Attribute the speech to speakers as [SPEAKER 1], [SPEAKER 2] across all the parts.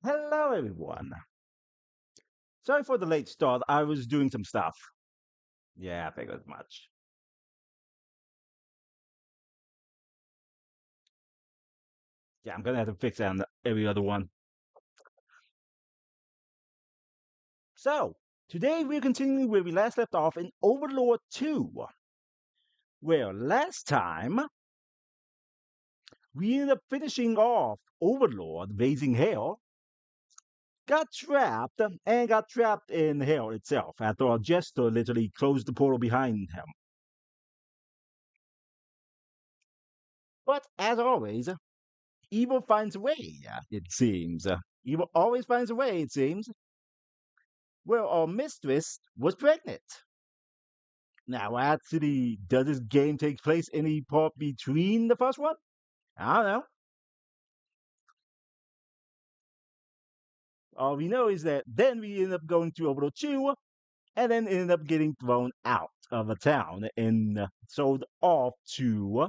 [SPEAKER 1] Hello, everyone. Sorry for the late start. I was doing some stuff. Yeah, I figured as much. Yeah, I'm gonna have to fix that on every other one. So, today we're continuing where we last left off in Overlord 2, where last time we ended up finishing off Overlord raising hell, got trapped in hell itself after our jester literally closed the portal behind him. But as always, evil finds a way, it seems. Evil always finds a way, it seems. Well, our mistress was pregnant. Now, actually, does this game take place any part between the first one? I don't know. All we know is that then we end up going to Overlord 2, and then end up getting thrown out of a town and sold off to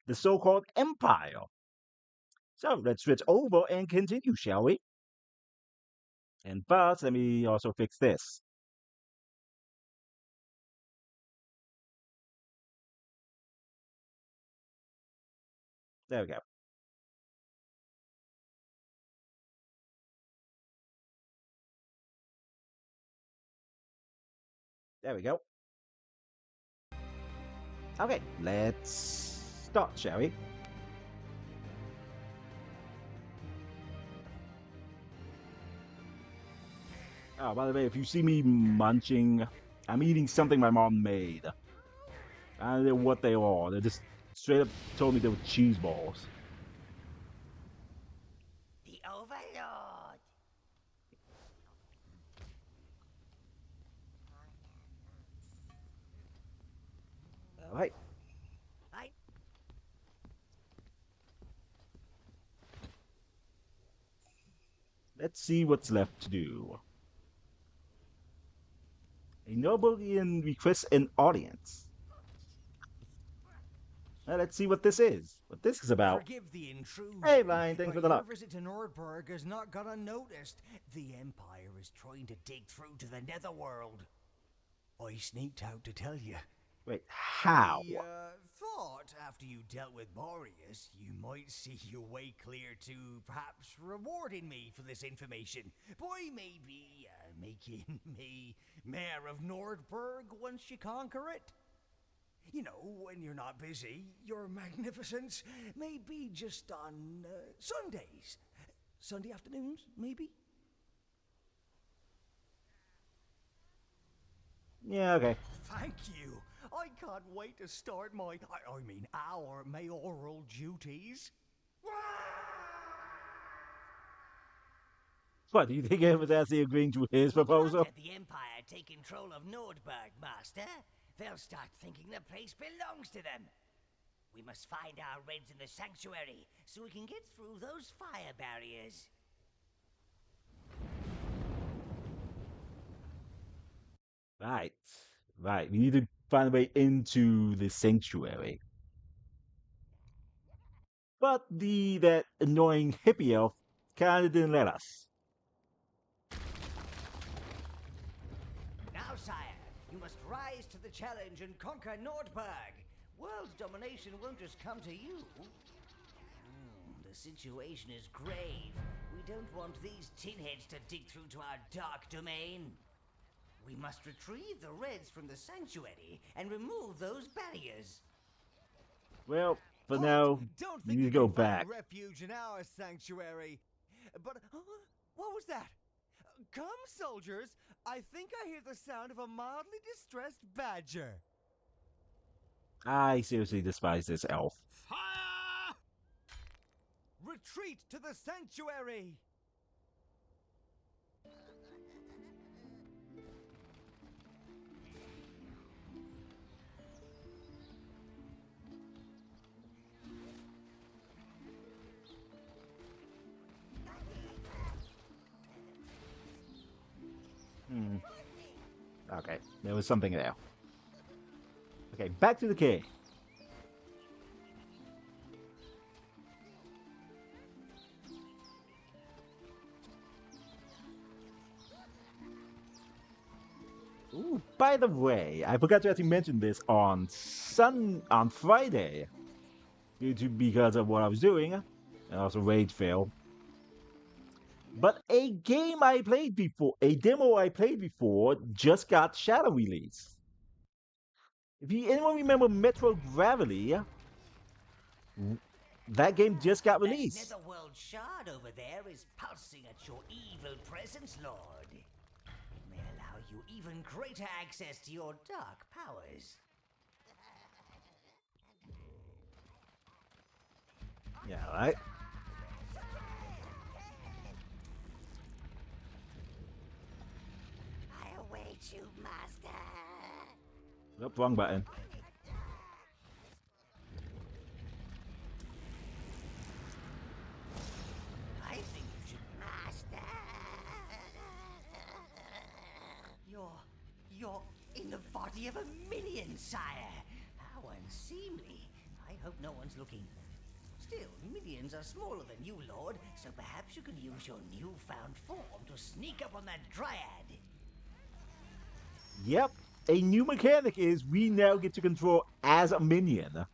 [SPEAKER 1] the so-called Empire. So let's switch over and continue, shall we? And first, let me also fix this. There we go. There we go. Okay, let's start, shall we? Oh, by the way, if you see me munching, I'm eating something my mom made. I don't know what they are. They just straight up told me they were cheese balls.
[SPEAKER 2] The Overlord!
[SPEAKER 1] All right,
[SPEAKER 2] I...
[SPEAKER 1] let's see what's left to do. A Nobelian requests an audience. Let's see what this is. What this is about.
[SPEAKER 3] Forgive the
[SPEAKER 1] Hey,
[SPEAKER 3] intrusion,
[SPEAKER 1] Ryan, thanks for
[SPEAKER 3] but
[SPEAKER 1] the
[SPEAKER 3] your
[SPEAKER 1] luck.
[SPEAKER 3] visit to Nordberg has not gone unnoticed. The Empire is trying to dig through to the Netherworld. I sneaked out to tell you.
[SPEAKER 1] Wait, how?
[SPEAKER 3] I thought after you dealt with Boreas, you might see your way clear to perhaps rewarding me for this information by maybe making me mayor of Nordberg once you conquer it. You know, when you're not busy, your magnificence may be just on Sundays. Sunday afternoons, maybe?
[SPEAKER 1] Yeah, okay.
[SPEAKER 3] Thank you. I can't wait to start I mean, our mayoral duties.
[SPEAKER 1] What, do you think it was actually agreeing to his
[SPEAKER 2] We can't
[SPEAKER 1] proposal?
[SPEAKER 2] let the Empire take control of Nordberg, Master. They'll start thinking the place belongs to them. We must find our reds in the sanctuary so we can get through those fire barriers.
[SPEAKER 1] Right. Right. We need to find a way into the sanctuary. But that annoying hippie elf kinda didn't let us.
[SPEAKER 2] Now, sire, you must rise to the challenge and conquer Nordberg. World domination won't just come to you. The situation is grave. We don't want these tinheads to dig through to our dark domain. We must retrieve the reds from the sanctuary and remove those barriers.
[SPEAKER 1] Well, for
[SPEAKER 3] Halt!
[SPEAKER 1] now,
[SPEAKER 3] Don't
[SPEAKER 1] we
[SPEAKER 3] think
[SPEAKER 1] need to
[SPEAKER 3] you
[SPEAKER 1] go
[SPEAKER 3] can
[SPEAKER 1] back.
[SPEAKER 3] find refuge in our sanctuary. But what was that? Come, soldiers. I think I hear the sound of a mildly distressed badger.
[SPEAKER 1] I seriously despise this elf.
[SPEAKER 3] Fire! Retreat to the sanctuary!
[SPEAKER 1] Hmm. Okay, there was something there. Okay, back to the cave. Ooh, by the way, I forgot to actually mention this on Friday because of what I was doing, and also rage fail. But a game I played before, a demo I played before, just got shadow release. If you anyone remember Metro Gravity, that game just got
[SPEAKER 2] That
[SPEAKER 1] released.
[SPEAKER 2] netherworld shard over there is pulsing at your evil presence, Lord. It may allow you even greater access to your dark powers.
[SPEAKER 1] Yeah, right.
[SPEAKER 2] I await you, Master.
[SPEAKER 1] Nope, wrong button.
[SPEAKER 2] I think you should, Master. You're in the body of a minion, sire. How unseemly. I hope no one's looking. Still, minions are smaller than you, Lord, so perhaps you could use your newfound form to sneak up on that dryad.
[SPEAKER 1] Yep, a new mechanic is we now get to control as a minion.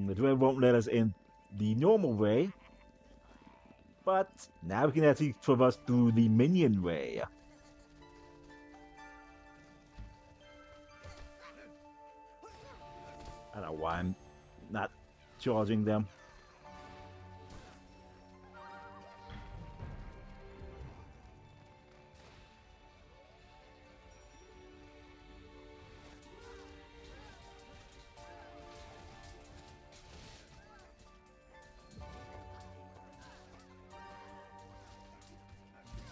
[SPEAKER 1] The Dread won't let us in the normal way, but now we can actually traverse through the minion way. I don't know why I'm not charging them.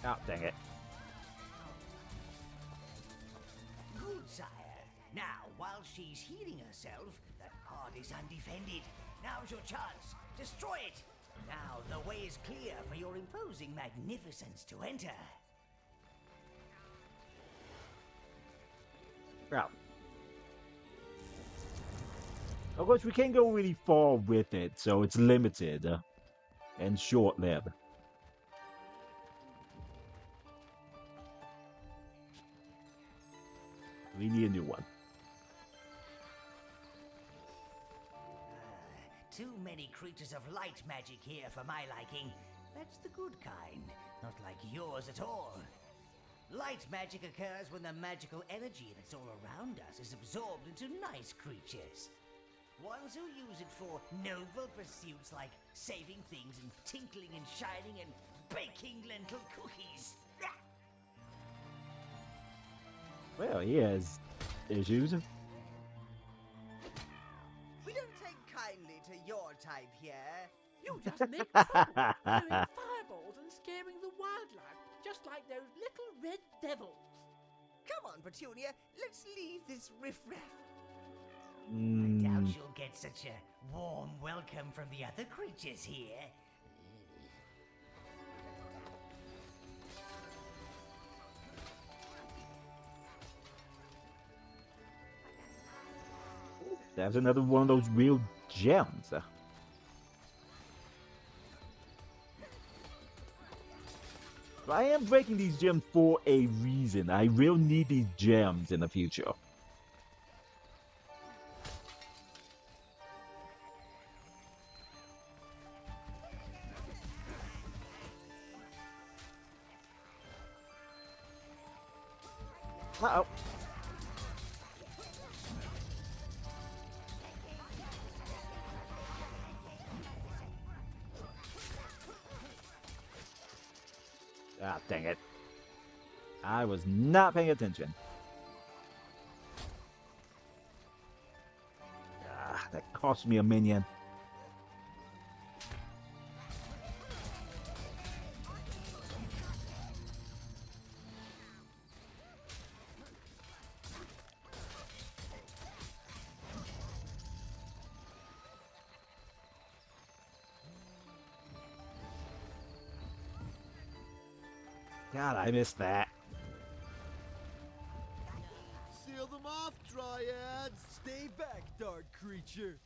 [SPEAKER 1] Oh, dang it.
[SPEAKER 2] Good, sire. Now, while she's healing herself, that heart is undefended. Now's your chance. Destroy it. Now the way is clear for your imposing magnificence to enter.
[SPEAKER 1] Well, of course, we can't go really far with it, so it's limited and short-lived. We need a new one.
[SPEAKER 2] Too many creatures of light magic here for my liking. That's the good kind, not like yours at all. Light magic occurs when the magical energy that's all around us is absorbed into nice creatures. Ones who use it for noble pursuits like saving things and tinkling and shining and baking lentil cookies.
[SPEAKER 1] Well, he has issues.
[SPEAKER 3] We don't take kindly to your type here.
[SPEAKER 4] You just make trouble, throwing fireballs and scaring the wildlife, just like those little red devils.
[SPEAKER 3] Come on, Petunia, let's leave this riffraff.
[SPEAKER 2] I doubt you'll get such a warm welcome from the other creatures here.
[SPEAKER 1] That's another one of those real gems. But I am breaking these gems for a reason. I will need these gems in the future. Uh-oh. Ah, dang it. I was not paying attention. Ah, that cost me a minion. God, I missed that.
[SPEAKER 5] Seal them off, Dryads! Stay back, dark creature!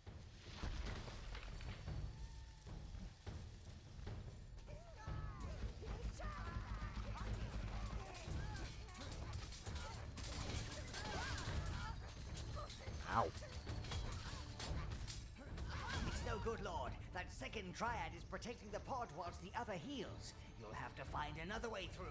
[SPEAKER 2] Overlord. That second triad is protecting the pod whilst the other heals. You'll have to find another way through.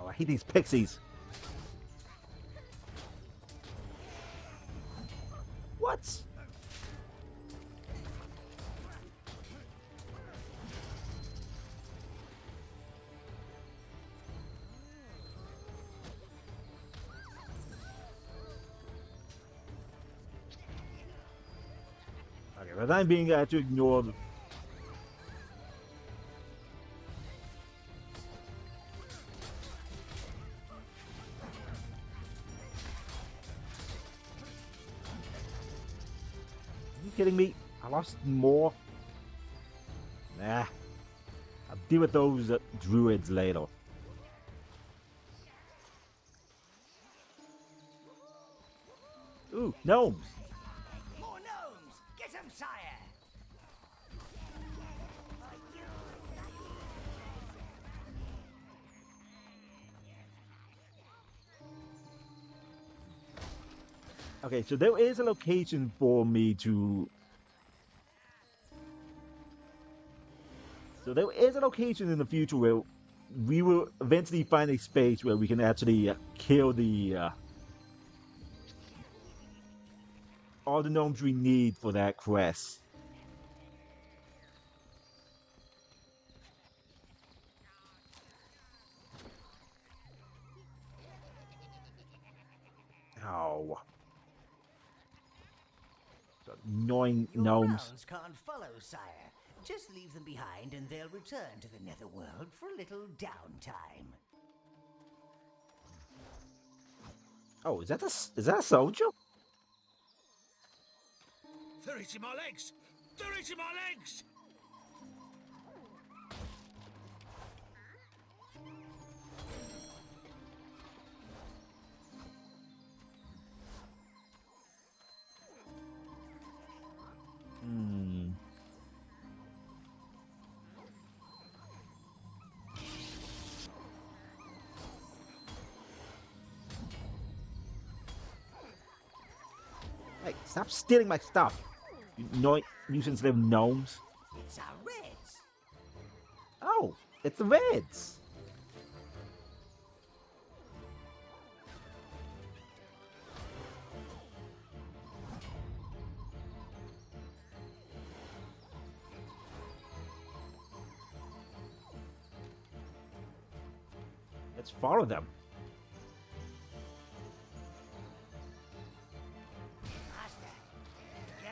[SPEAKER 1] Oh, I hate these pixies. What? Okay, but I'm being to ignore. Are you kidding me? I lost more. Nah. I'll deal with those druids later. Ooh, gnomes.
[SPEAKER 2] More gnomes! Get them, sire!
[SPEAKER 1] Okay, so there is a location for me to. So there is a location in the future where we will eventually find a space where we can actually kill the all the gnomes we need for that quest. Oh, so annoying
[SPEAKER 2] Your
[SPEAKER 1] gnomes.
[SPEAKER 2] rounds can't follow, sire. Just leave them behind and they'll return to the netherworld for a little downtime.
[SPEAKER 1] Oh, is that a soldier?
[SPEAKER 5] They're eating my legs! They're eating my legs!
[SPEAKER 1] Hmm. Hey, stop stealing my stuff! You annoying nuisance little gnomes.
[SPEAKER 2] It's our Reds!
[SPEAKER 1] Oh, it's the Reds. Let's follow them.
[SPEAKER 2] Master! Yay!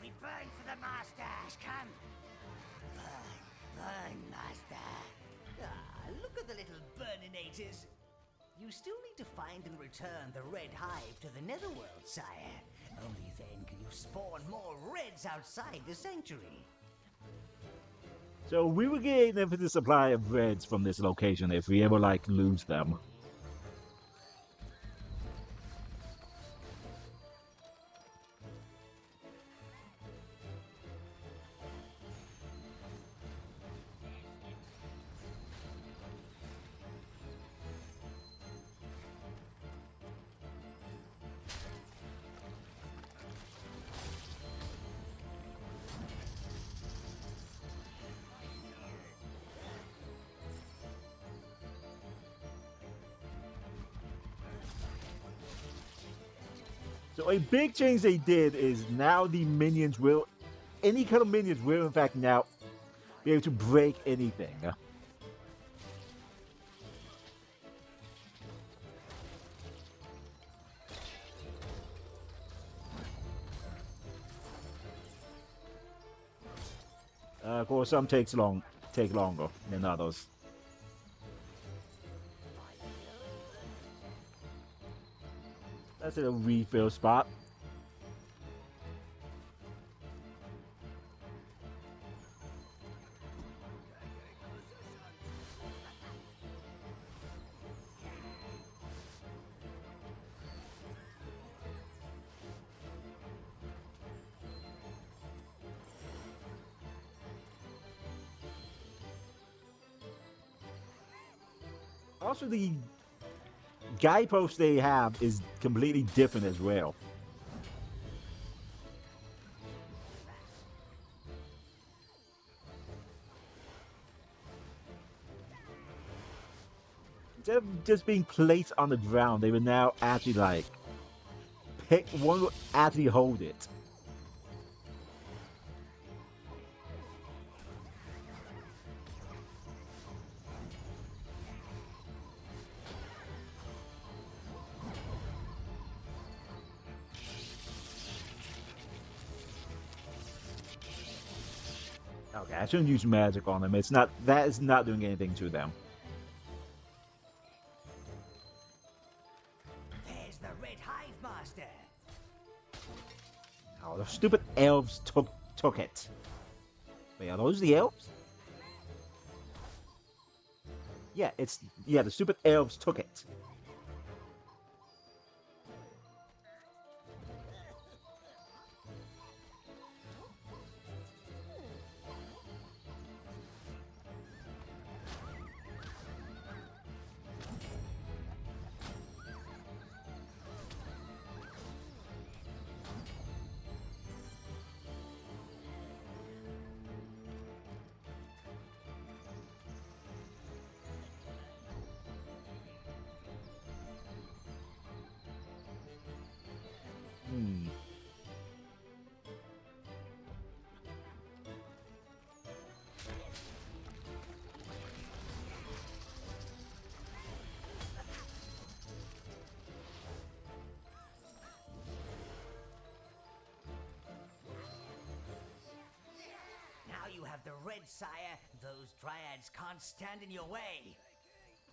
[SPEAKER 2] We burn for the Masters! Come! Burn, Master! Ah, look at the little burninators! You still need to find and return the Red Hive to the Netherworld, sire. Only then can you spawn more Reds outside the Sanctuary.
[SPEAKER 1] So we will get an infinite supply of Reds from this location if we ever like lose them. So a big change they did is now the minions will, any kind of minions will in fact now be able to break anything. Of course, some take longer than others. That's a refill spot. Also, the guidepost they have is completely different as well. Instead of just being placed on the ground, they would now actually like pick one will actually hold it. Okay, I shouldn't use magic on them. It's not that is not doing anything to them.
[SPEAKER 2] There's the Red Hive Master.
[SPEAKER 1] Oh, the stupid elves took it. Wait, are those the elves? Yeah, the stupid elves took it. Hmm.
[SPEAKER 2] Now you have the Red Sire. Those dryads can't stand in your way.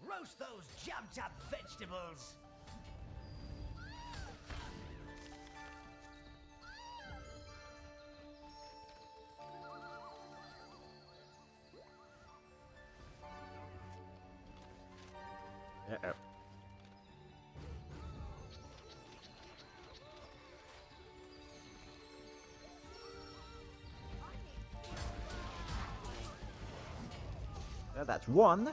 [SPEAKER 2] Roast those jumped up vegetables.
[SPEAKER 1] Uh-oh. Well, that's one.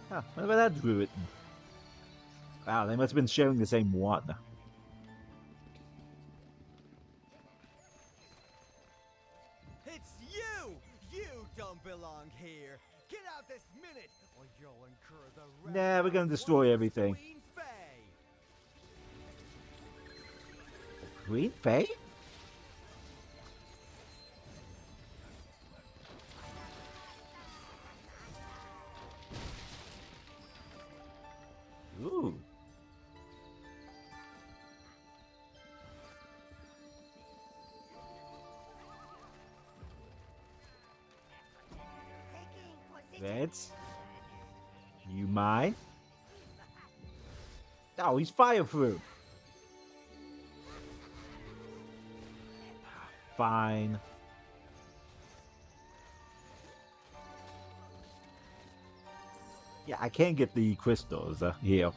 [SPEAKER 1] Huh, what about that druid? Wow, they must have been sharing the same one.
[SPEAKER 5] It's you! You don't belong here! Get out this minute, or you'll incur the wrath
[SPEAKER 1] Nah, we're gonna
[SPEAKER 5] of
[SPEAKER 1] destroy
[SPEAKER 5] one
[SPEAKER 1] everything.
[SPEAKER 5] Queen Faye.
[SPEAKER 1] Green Fae? Ooh. Reds. You mine? Oh, he's fireproof. Fine. Yeah, I can't get the crystals here.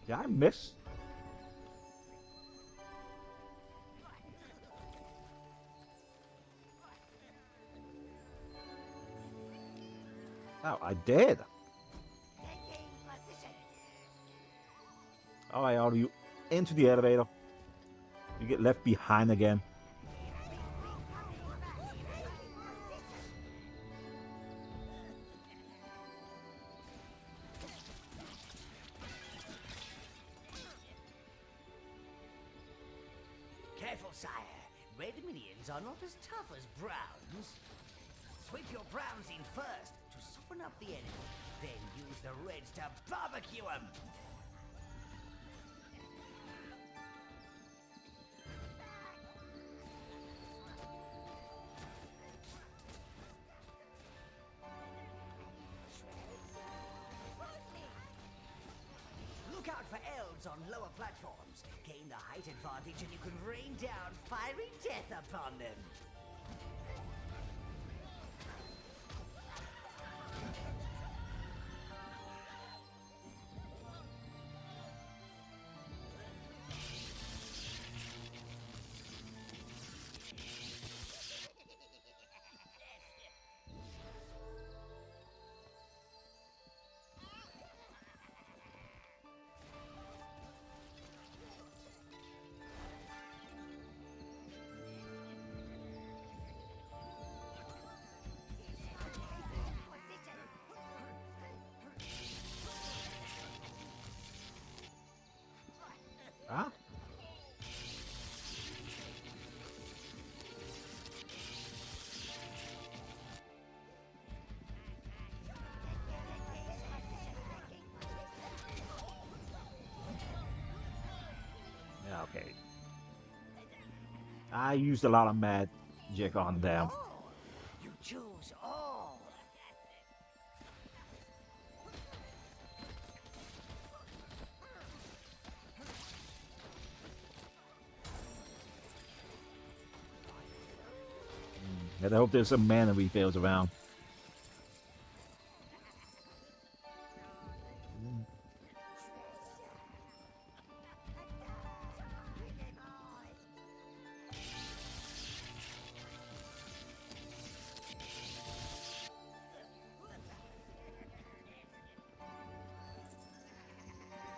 [SPEAKER 1] Did I miss? Oh, I did. Alright, all of you into the elevator. You get left behind again.
[SPEAKER 2] Careful, sire. Red minions are not as tough as browns. Sweep your browns in first to soften up the enemy. Then use the reds to barbecue them. Look out for elves on lower platforms. Gain the height advantage and you can rain down fiery death upon them.
[SPEAKER 1] Huh? Yeah, okay. I used a lot of magic on them.
[SPEAKER 2] All. You choose all.
[SPEAKER 1] And I hope there's some mana refills around.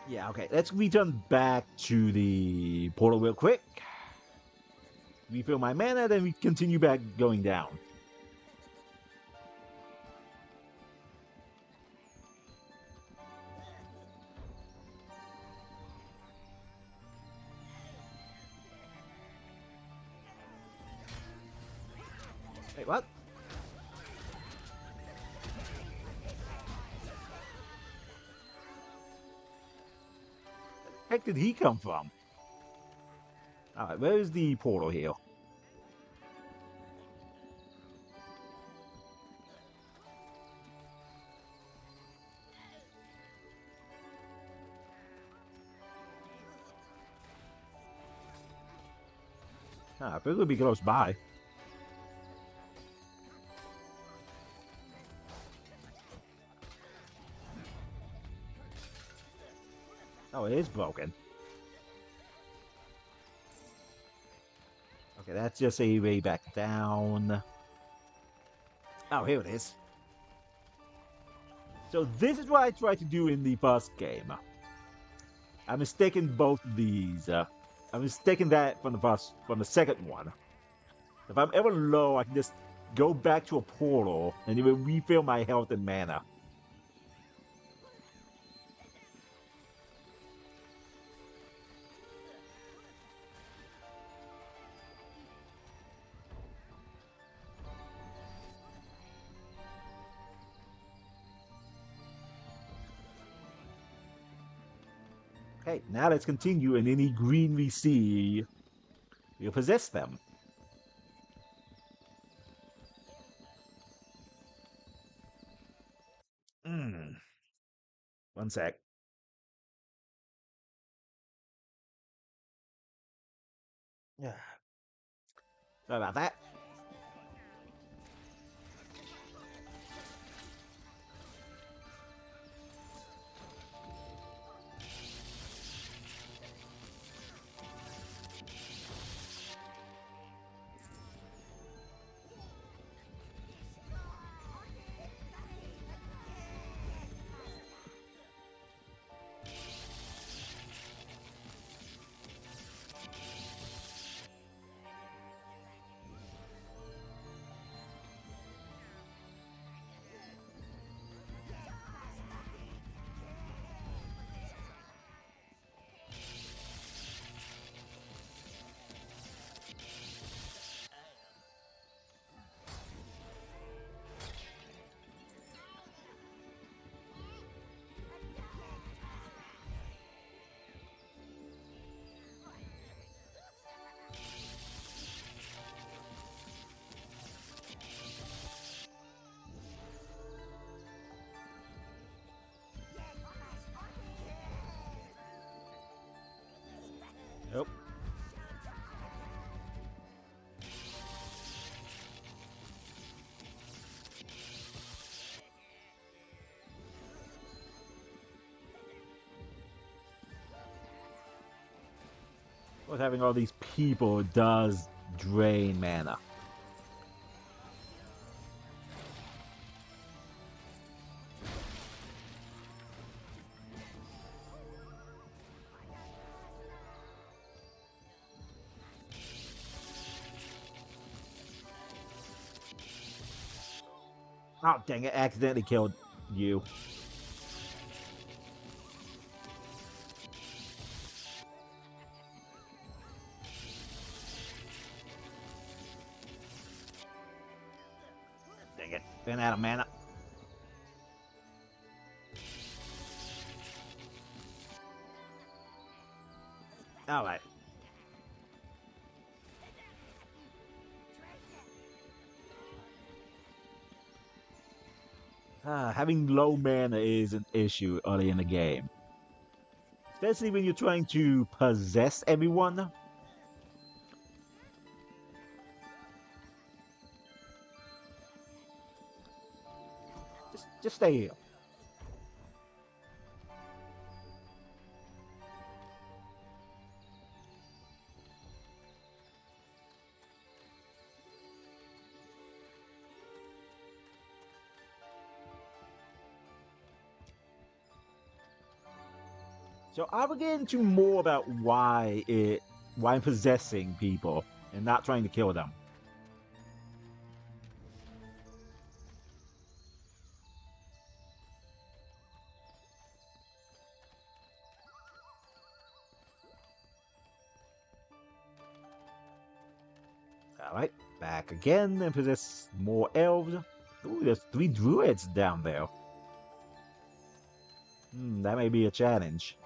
[SPEAKER 1] Yeah, okay. Let's return back to the portal real quick. Refill my mana, then we continue back going down. Wait, what? Where the heck did he come from? Alright, where is the portal here? Ah, I feel it'll be close by. Oh, it is broken. Okay, that's just a way back down. Oh, here it is. So this is what I tried to do in the first game. I mistaken both of these. I mistaken that from the second one. If I'm ever low, I can just go back to a portal and it will refill my health and mana. Okay, now let's continue, and any green we see, we'll possess them. One sec. Yeah. Sorry about that. Nope. But having all these people does drain mana. Oh, dang it, accidentally killed you. Ran out of mana. Alright. Having low mana is an issue early in the game. Especially when you're trying to possess everyone. Just stay here. So I will get into more about why I'm possessing people and not trying to kill them. Alright, back again and possess more elves. Ooh, there's 3 druids down there. That may be a challenge.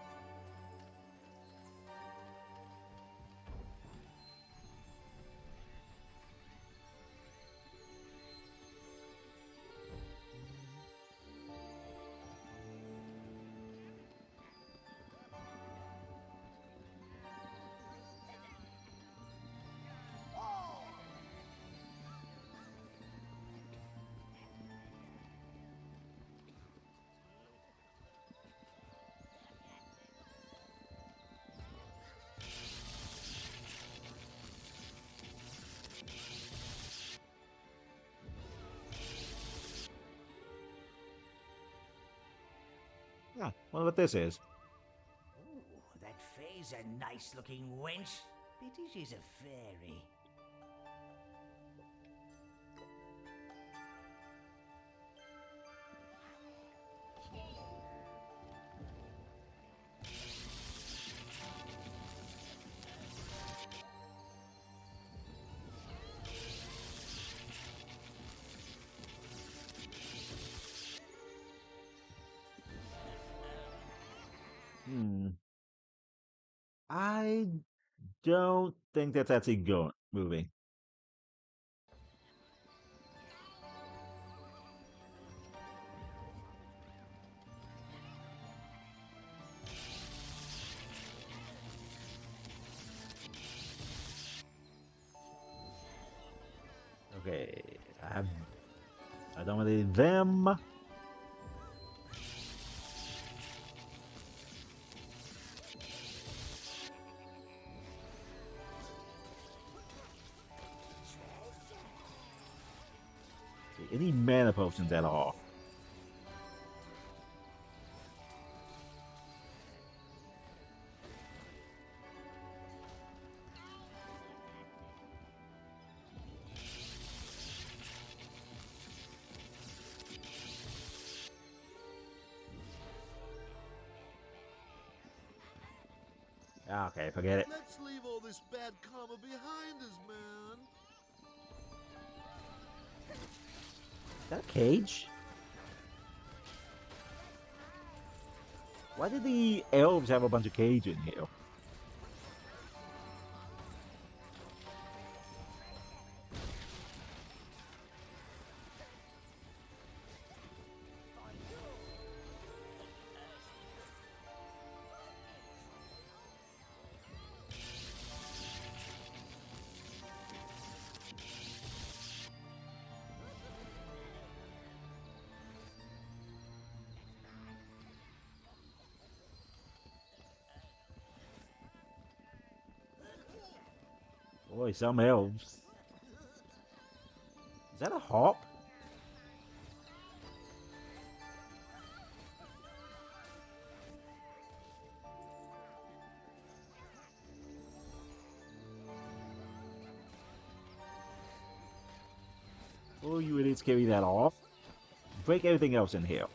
[SPEAKER 1] Yeah, wonder what this is.
[SPEAKER 2] Ooh, that Faye's a nice-looking wench. Pity she's a fairy.
[SPEAKER 1] I don't think that's actually moving. Okay, I don't need them. See, any mana potions at all. Okay, forget it.
[SPEAKER 6] Let's leave all this bad karma behind us, man.
[SPEAKER 1] Is that a cage? Why did the elves have a bunch of cage in here? Boy, some elves. Is that a hop? Oh, you idiots carry that off. Break everything else in here.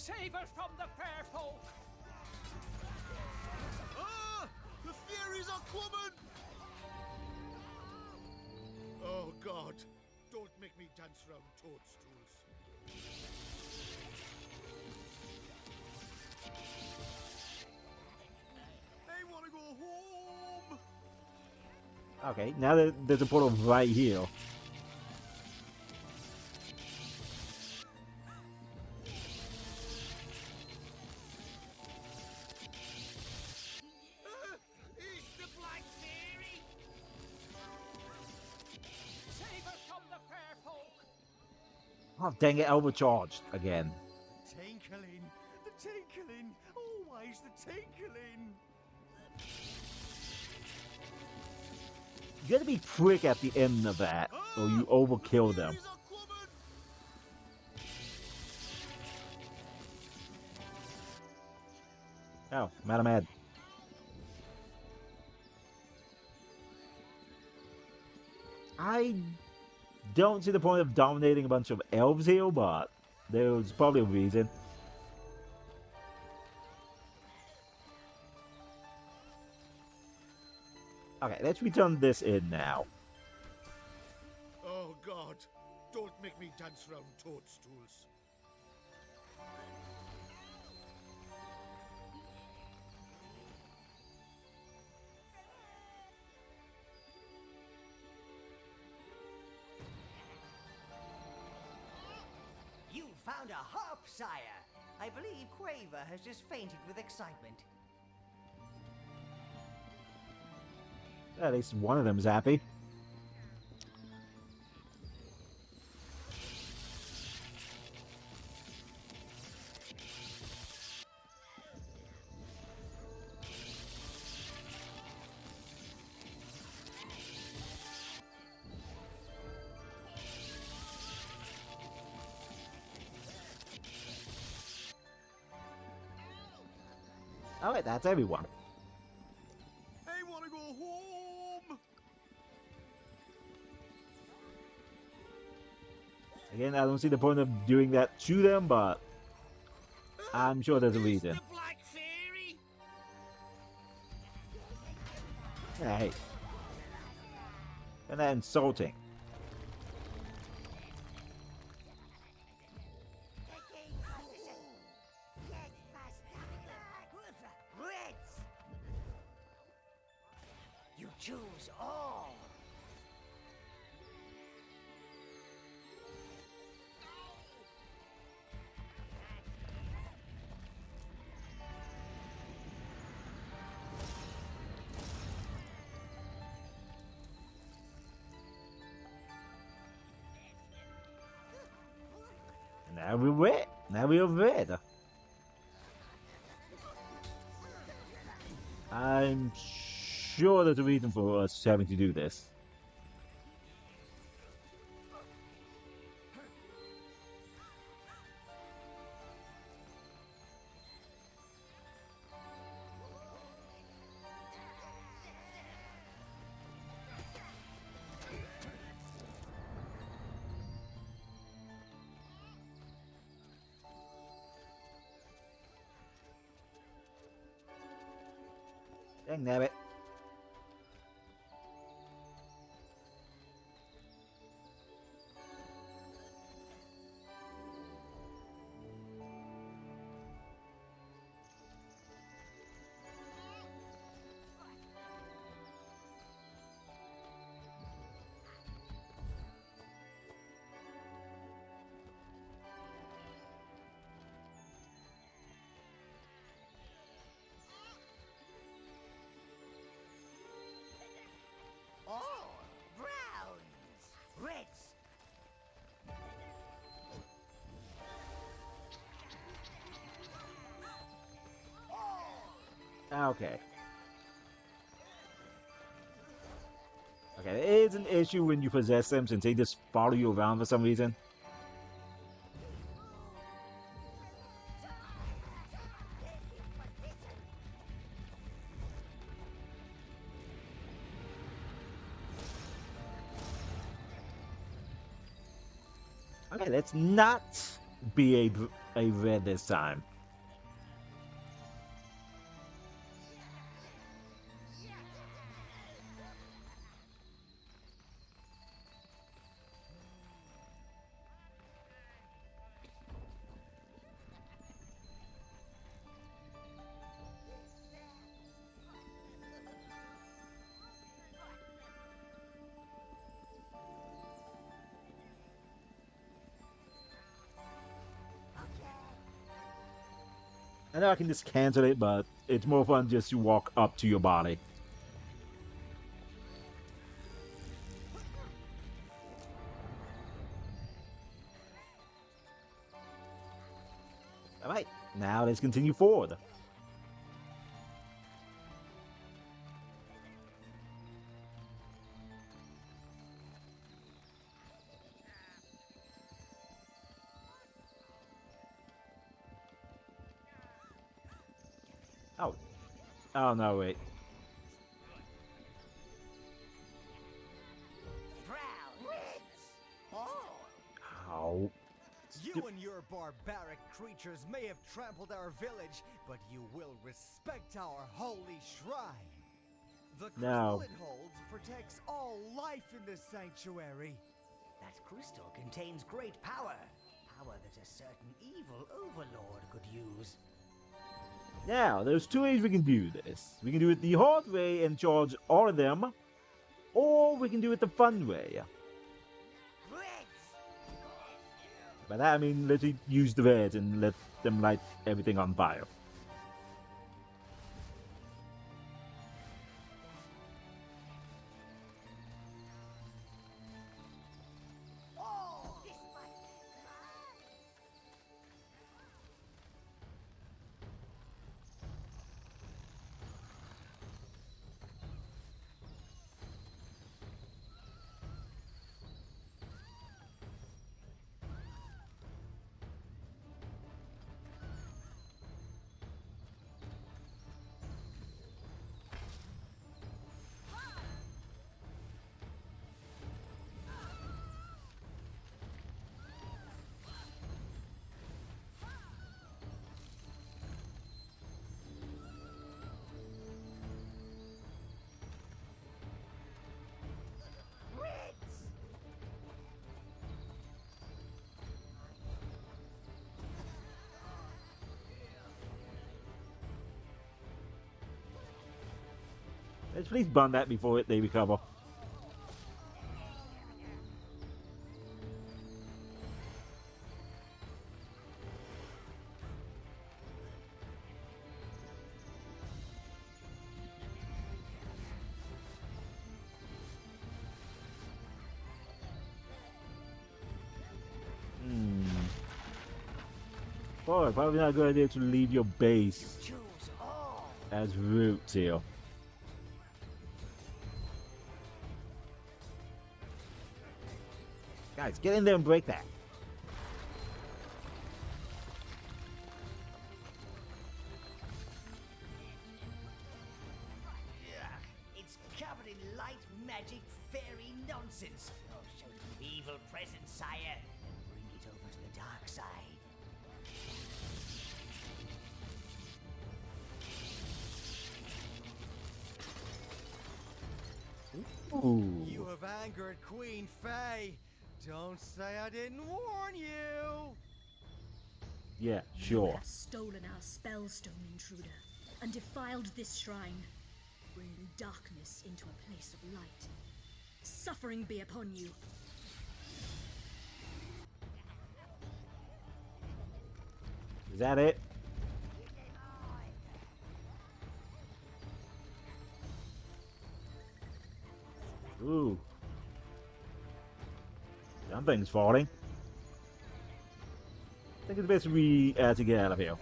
[SPEAKER 4] Save us from the fair folk!
[SPEAKER 6] Ah! The fairies are coming! Oh, God. Don't make me dance round toadstools.
[SPEAKER 5] I want to go home.
[SPEAKER 1] Okay, now there's a portal right here.
[SPEAKER 4] Is the Black Fairy? Save us from the fair folk!
[SPEAKER 1] Oh, dang it, overcharged again.
[SPEAKER 5] Tinkling, the tinkling, always the tinkling.
[SPEAKER 1] You gotta be quick at the end of that, or you overkill them.
[SPEAKER 6] Fairies are coming!
[SPEAKER 1] Oh, Madam Ed. I don't see the point of dominating a bunch of elves here, but there's probably a reason. Okay, let's return this in now.
[SPEAKER 6] Oh, God. Don't make me dance round toadstools.
[SPEAKER 2] You found a harp, sire. I believe Quaver has just fainted with excitement.
[SPEAKER 1] At least one of them's happy. Alright, that's everyone.
[SPEAKER 5] I want to go home.
[SPEAKER 1] Again, I don't see the point of doing that to them, but I'm sure there's a reason.
[SPEAKER 4] The Black Fairy?
[SPEAKER 1] Hey. And that insulting.
[SPEAKER 2] You choose all.
[SPEAKER 1] Now we're red. Now we're red. I'm sure there's a reason for us having to do this. Dang nabbit.
[SPEAKER 2] All browns, reds.
[SPEAKER 1] Okay. Okay, there is an issue when you possess them since they just follow you around for some reason. Okay, let's not be a red this time. I know I can just cancel it, but it's more fun just to walk up to your body. Alright, now let's continue forward. Oh. Oh no, wait. Oh.
[SPEAKER 5] You and your barbaric creatures may have trampled our village, but you will respect our holy shrine. The crystal
[SPEAKER 1] No.
[SPEAKER 5] it holds protects all life in this sanctuary.
[SPEAKER 2] That crystal contains great power. Power that a certain evil overlord could use.
[SPEAKER 1] Now, there's two ways we can do this. We can do it the hard way and charge all of them, or we can do it the fun way. By that I mean literally use the reds and let them light everything on fire. Let's please burn that before they recover. Boy, probably not a good idea to leave your base
[SPEAKER 2] Choose all.
[SPEAKER 1] as roots here. Guys, get in there and break that.
[SPEAKER 2] Ugh, it's covered in light magic fairy nonsense. I'll show you evil presence, sire, and bring it over to the dark side.
[SPEAKER 1] Ooh.
[SPEAKER 5] You have angered Queen Faye. Don't say I didn't warn you.
[SPEAKER 1] Yeah,
[SPEAKER 7] You
[SPEAKER 1] sure.
[SPEAKER 7] have stolen our spellstone, intruder, and defiled this shrine, bringing darkness into a place of light. Suffering be upon you.
[SPEAKER 1] Is that it? Ooh. Something's falling. I think it's best we to get out of here.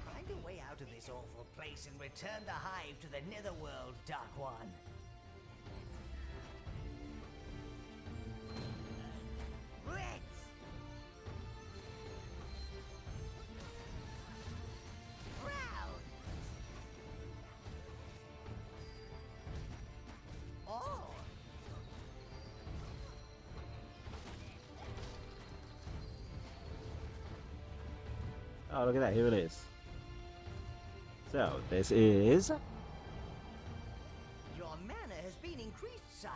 [SPEAKER 2] Find a way out of this awful place and return the hive to the netherworld, Dark One.
[SPEAKER 1] Oh, look at that. Here it is. So, this is...
[SPEAKER 2] Your mana has been increased, sire.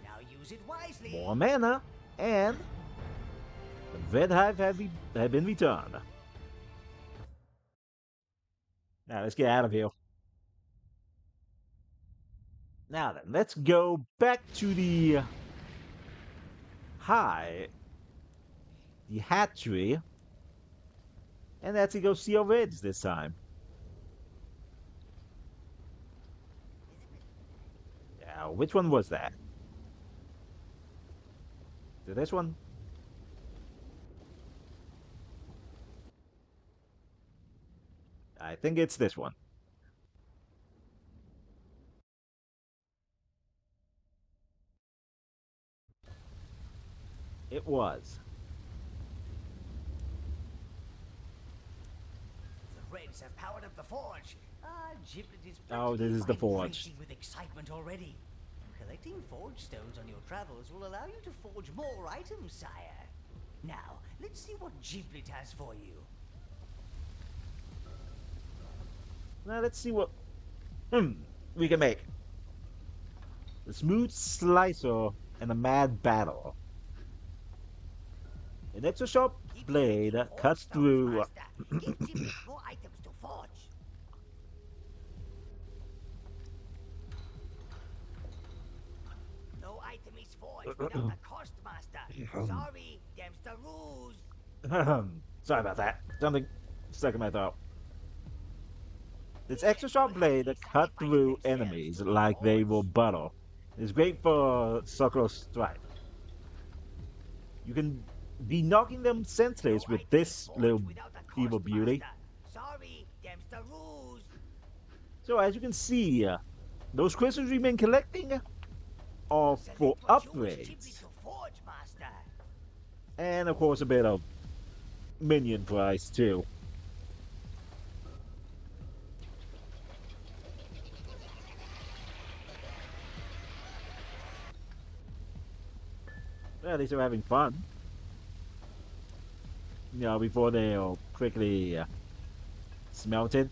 [SPEAKER 2] Now use it wisely.
[SPEAKER 1] more mana, and the Red Hive have been returned. Now, let's get out of here. Now then, let's go back to the hatchery, and actually go see our reds this time. Now, which one was that? Is it this one? I think it's this one. It was.
[SPEAKER 2] The Reds have powered up the forge. Giblet is
[SPEAKER 1] Oh, this is the forge.
[SPEAKER 2] raging with excitement already. Collecting forge stones on your travels will allow you to forge more items, sire. Now, let's see what Giblet has for you.
[SPEAKER 1] Now let's see what we can make. The smooth slicer and a mad battle. An extra sharp
[SPEAKER 2] Keep
[SPEAKER 1] blade
[SPEAKER 2] collecting forge
[SPEAKER 1] cuts
[SPEAKER 2] stones,
[SPEAKER 1] through.
[SPEAKER 2] Master. Give Giblet more items to forge. No item is forged without a cost, Master. Sorry, them's the rules.
[SPEAKER 1] Sorry about that. Something stuck in my throat. This extra sharp blade that cut through enemies like they were butter. It's great for circular strike. You can be knocking them senseless with this little evil beauty.
[SPEAKER 2] Sorry, them's the rules.
[SPEAKER 1] So as you can see, those crystals we've been collecting are for
[SPEAKER 2] Select what you wish Giblet
[SPEAKER 1] upgrades.
[SPEAKER 2] to forge, Master.
[SPEAKER 1] And of course a bit of minion price too. Well, at least they're having fun. You know, before they are quickly smelted.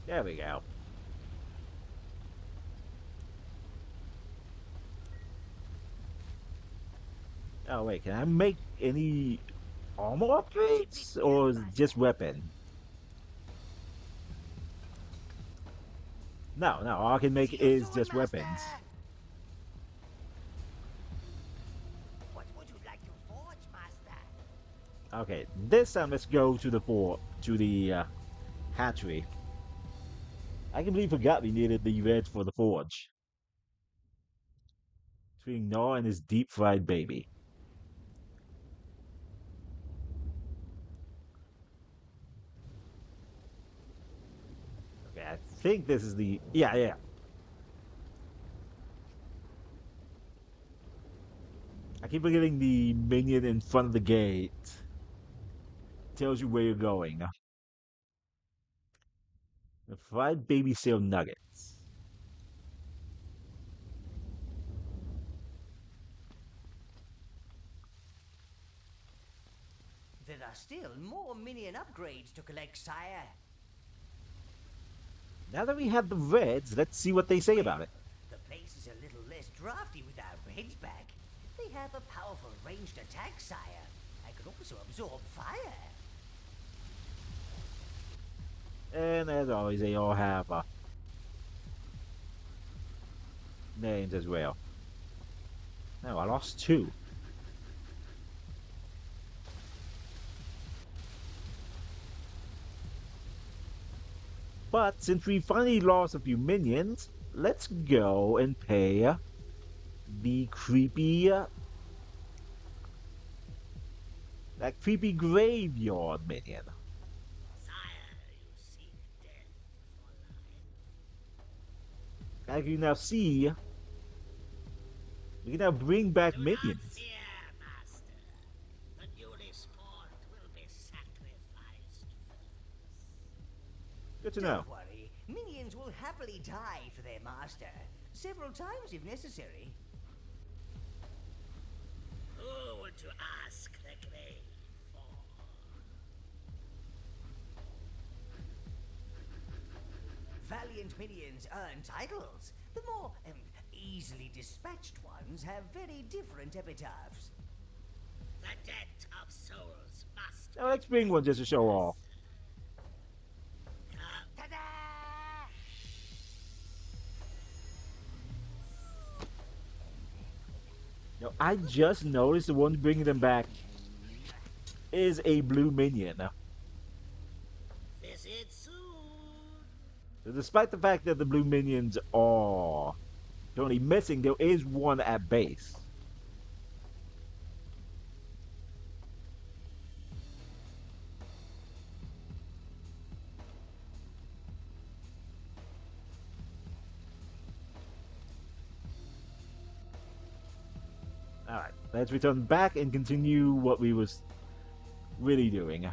[SPEAKER 1] There we go. Oh wait, can I make any armor upgrades or is it just weapon? No, all I can make
[SPEAKER 2] See you
[SPEAKER 1] is
[SPEAKER 2] soon,
[SPEAKER 1] just
[SPEAKER 2] Master.
[SPEAKER 1] weapons.
[SPEAKER 2] What would you like to forge, Master?
[SPEAKER 1] Okay, this time let's go to the hatchery. I completely forgot we needed the reds for the forge. Between Gnaw and his deep fried baby. Okay, I think this is the yeah. I keep forgetting the minion in front of the gate. Tells you where you're going. The fried baby seal nuggets.
[SPEAKER 2] There are still more minion upgrades to collect, sire.
[SPEAKER 1] Now that we have the reds, let's see what they say about it.
[SPEAKER 2] The place is a little less drafty with our Reds back. They have a powerful ranged attack, sire. I could also absorb fire.
[SPEAKER 1] And as always, they all have names as well. No, I lost two. But since we finally lost a few minions, let's go and pay the creepy that creepy graveyard minion. As you now see, we can now bring back minions. Good to know.
[SPEAKER 2] Don't worry, minions will have happily die for their master, several times if necessary.
[SPEAKER 6] Who would you ask the grave for?
[SPEAKER 2] Valiant minions earn titles. The more easily dispatched ones have very different epitaphs.
[SPEAKER 6] The debt of souls must.
[SPEAKER 1] Now let's bring one just to show off.
[SPEAKER 2] Ta-da!
[SPEAKER 1] Now, I just noticed the one bringing them back is a blue minion.
[SPEAKER 6] Visit soon.
[SPEAKER 1] So despite the fact that the blue minions are currently missing, there is one at base. Alright, let's return back and continue what we was really doing.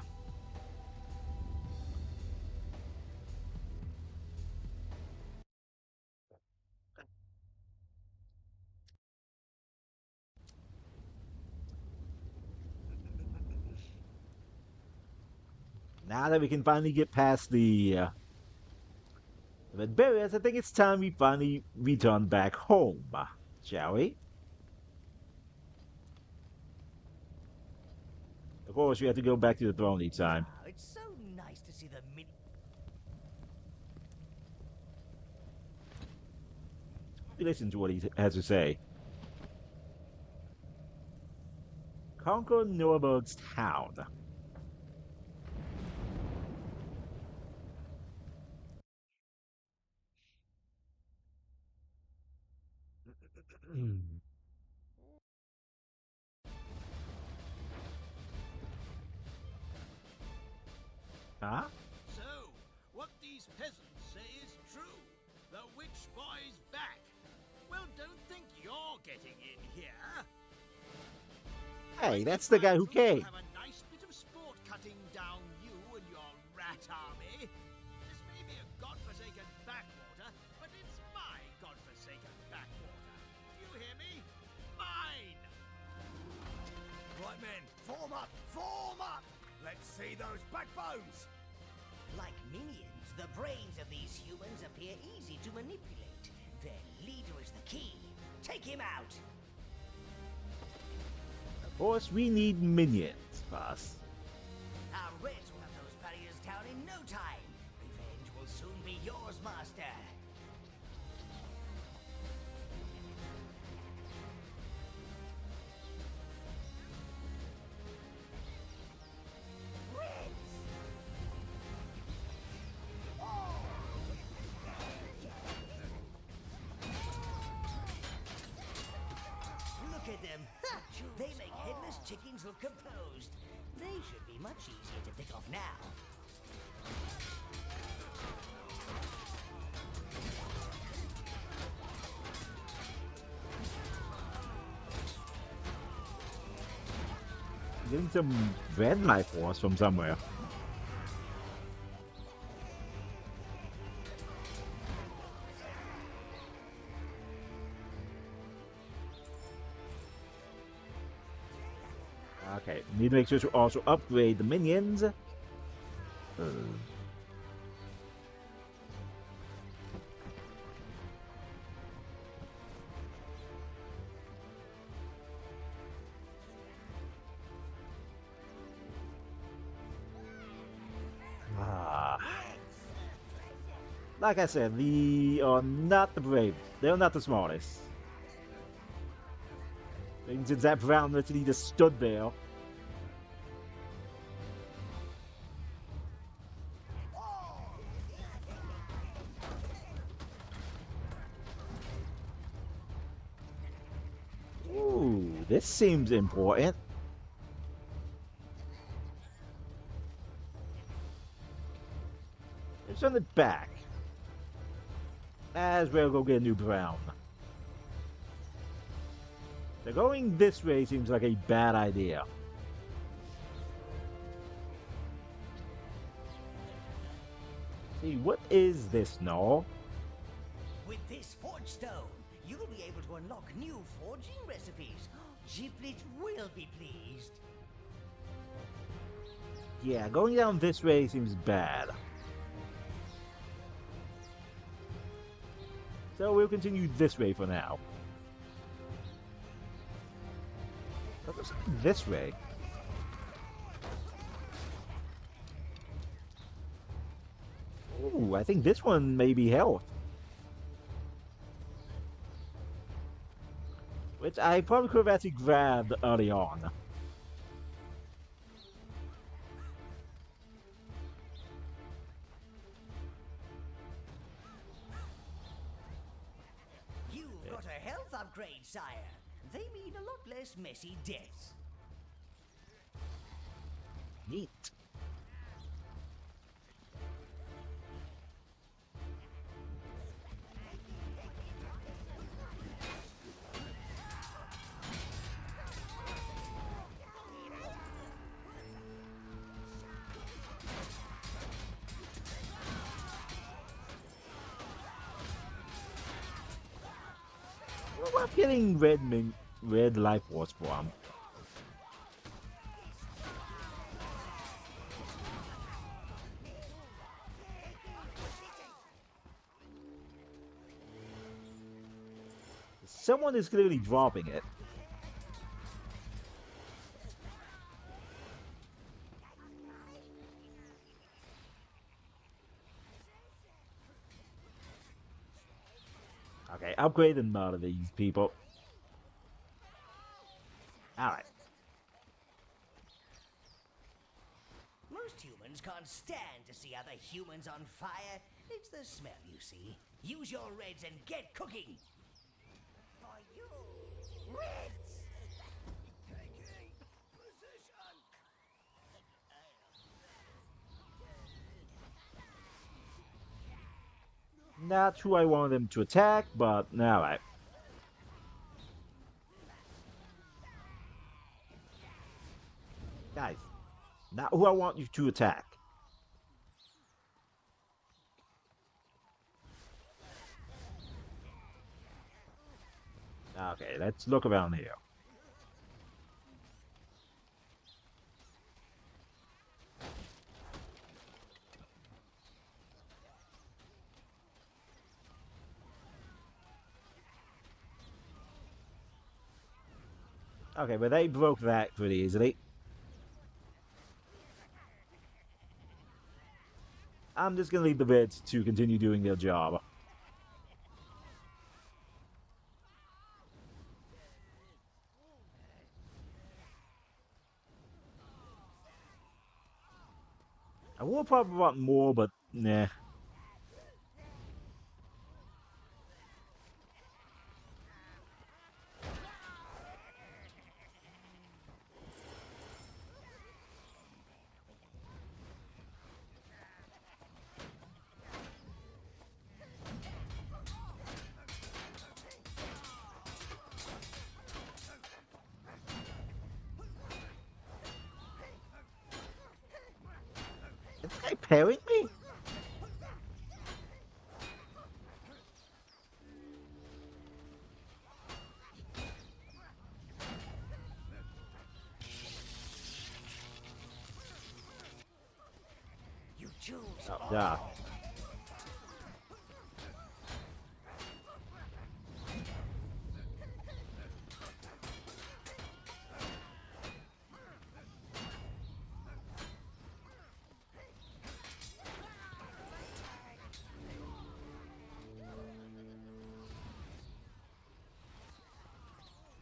[SPEAKER 1] Now that we can finally get past the barriers, I think it's time we finally return back home, shall we? Of course, we have to go back to the throne each time.
[SPEAKER 2] Oh, it's so nice to see the
[SPEAKER 1] Listen to what he has to say. Conquer Norberg's town. Huh?
[SPEAKER 6] So, what these peasants say is true. The witch boy's back. Well, don't think you're getting in here.
[SPEAKER 1] Hey, that's the guy who came.
[SPEAKER 6] Have a nice bit of sport cutting down you and your rat army. This may be a godforsaken backwater, but it's my godforsaken backwater. Do you hear me? Mine!
[SPEAKER 5] Right, men, form up! Form up! Let's see those backbones!
[SPEAKER 2] Like minions, the brains of these humans appear easy to manipulate. Their leader is the key. Take him out!
[SPEAKER 1] Of course, we need minions first.
[SPEAKER 2] Our Reds will have those barriers down in no time. Revenge will soon be yours, Master. Look at them. Ha! They make headless chickens look composed. They should be much easier to pick off now.
[SPEAKER 1] Getting some red life force from somewhere. Okay, need to make sure to also upgrade the minions. Like I said, they are not the brave. They're not the smartest. And since that Brown literally just stood there. Ooh, this seems important. Let's send it back. As well go get a new Brown. So going this way seems like a bad idea. See, what is this, no?
[SPEAKER 2] stone, you'll be able to unlock new forging recipes. Giblet will be pleased.
[SPEAKER 1] Yeah, going down this way seems bad. So we'll continue this way for now. Let's go this way. Ooh, I think this one may be health. Which I probably could have actually grabbed early on.
[SPEAKER 2] You've got a health upgrade, sire. They mean a lot less messy deaths.
[SPEAKER 1] Neat. Well, I'm getting red life force from. Someone is clearly dropping it. Okay, upgrade and murder these people. Alright.
[SPEAKER 2] Most humans can't stand to see other humans on fire. It's the smell, you see. Use your reds and get cooking. For you, reds!
[SPEAKER 6] Taking position.
[SPEAKER 1] Not who I wanted them to attack, but alright. Guys, not who I want you to attack. Okay, let's look around here. Okay, but they broke that pretty easily. I'm just gonna leave the Reds to continue doing their job. I will probably want more, but nah. Is this guy parrying me?
[SPEAKER 2] You choose.
[SPEAKER 1] Oh, yeah.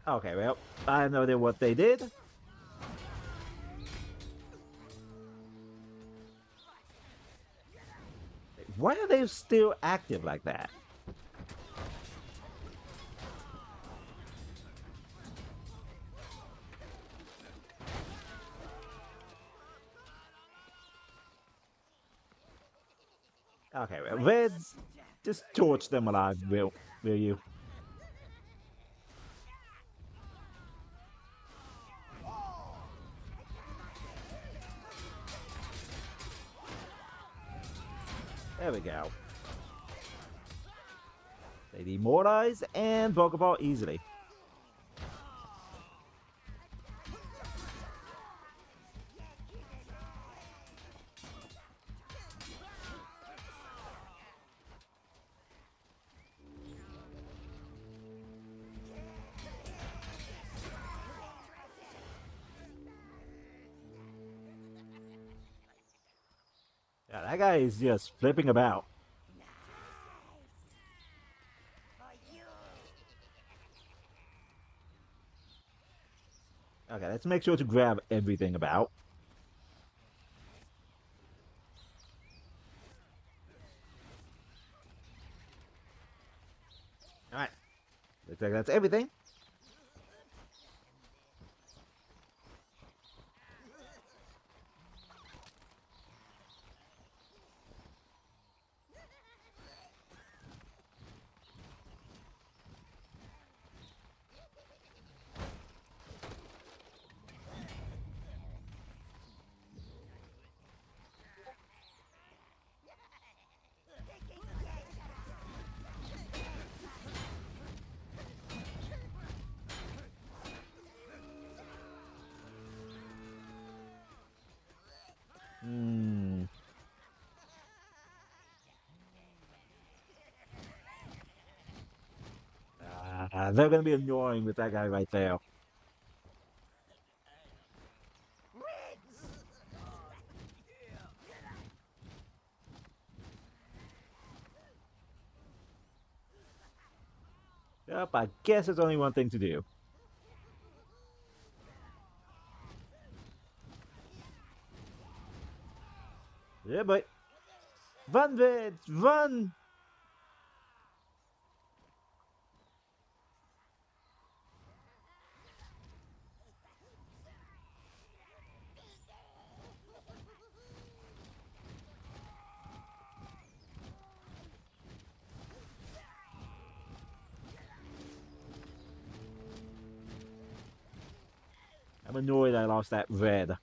[SPEAKER 1] Okay, well, I know that what they did. Why are they still active like that? Okay, well, Reds, just torch them alive, will you? There we go. They demoralize and Pokeball easily. Yeah, that guy is just flipping about. Okay, let's make sure to grab everything about. Alright. Looks like that's everything. Hmm. They're gonna be annoying with that guy right there. Yep, I guess there's only one thing to do. Yeah, but run, Vid, run! I'm annoyed I lost that red.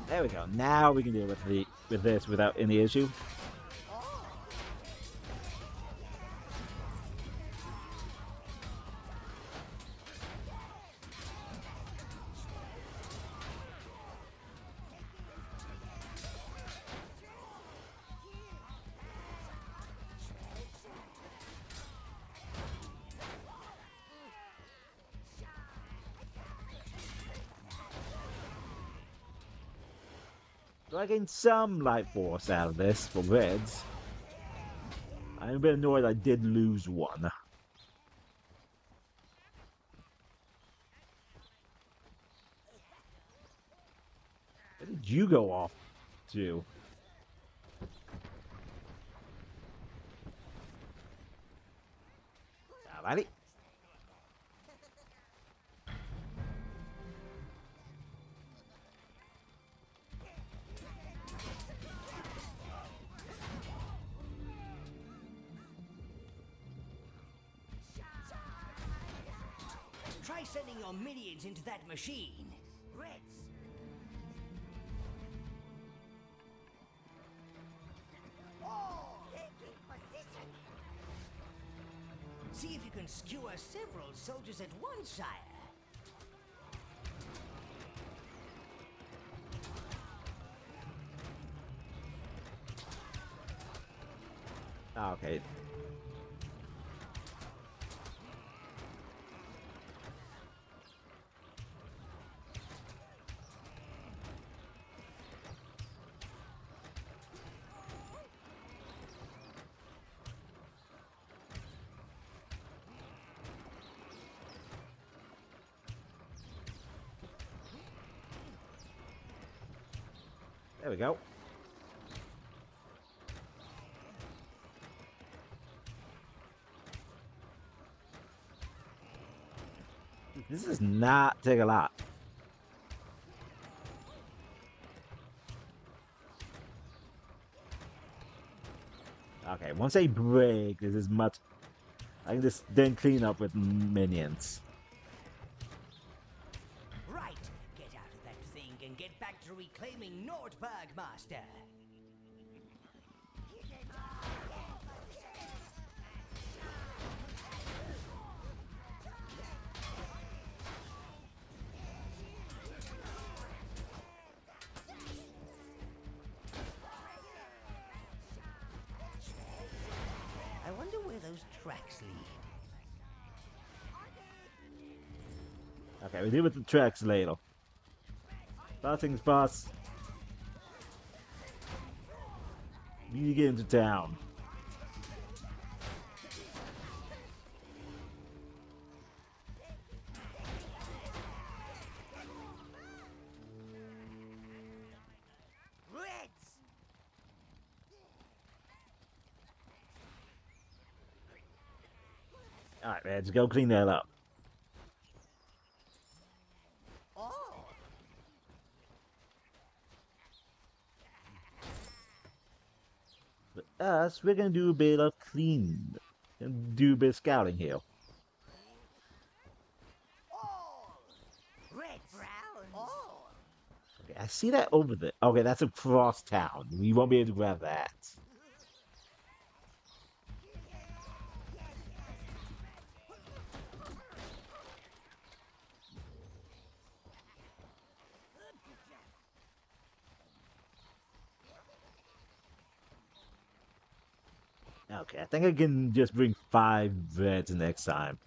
[SPEAKER 1] There we go. Now we can deal with this without any issue. So I gained some life force out of this for reds. I'm a bit annoyed I did lose one. Where did you go off to? Alrighty.
[SPEAKER 2] Try sending your minions into that machine. Reds. See if you can skewer several soldiers at once, sire.
[SPEAKER 1] Okay. There we go. This does not take a lot. Okay, once they break, this is much I can just then clean up with minions.
[SPEAKER 2] Right, get out of that thing and get back to reclaiming Nordberg, Master. I wonder where those tracks lead.
[SPEAKER 1] Okay, we deal with the tracks later. First things first. We need to get into town.
[SPEAKER 2] Reds!
[SPEAKER 1] Alright, man, let's go clean that up.
[SPEAKER 2] Oh!
[SPEAKER 1] But us, we're gonna do a bit of clean. And do a bit of scouting here.
[SPEAKER 2] All! Reds! Browns! All!
[SPEAKER 1] Okay, I see that over there. Okay, that's across town. We won't be able to grab that. Okay, I think I can just bring 5 reds next time.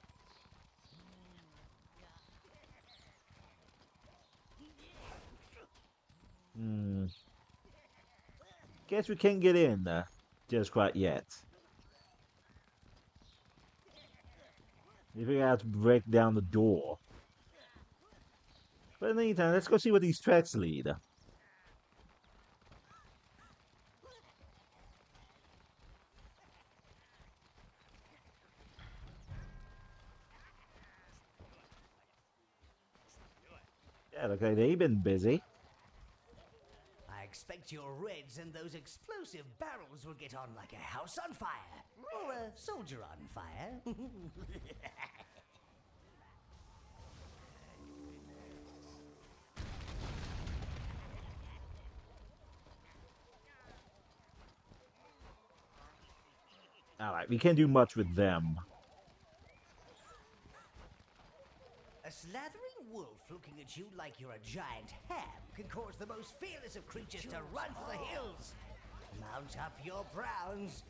[SPEAKER 1] Hmm. Guess we can't get in just quite yet. Maybe I have to break down the door. But in the meantime, let's go see what these tracks lead. Yeah, okay, they've been busy.
[SPEAKER 2] I expect your Reds and those explosive barrels will get on like a house on fire. Or a soldier on fire.
[SPEAKER 1] Alright, we can't do much with them.
[SPEAKER 2] A slathering wolf looking at you like you're a giant ham can cause the most fearless of creatures to run for the hills. Mount up your browns.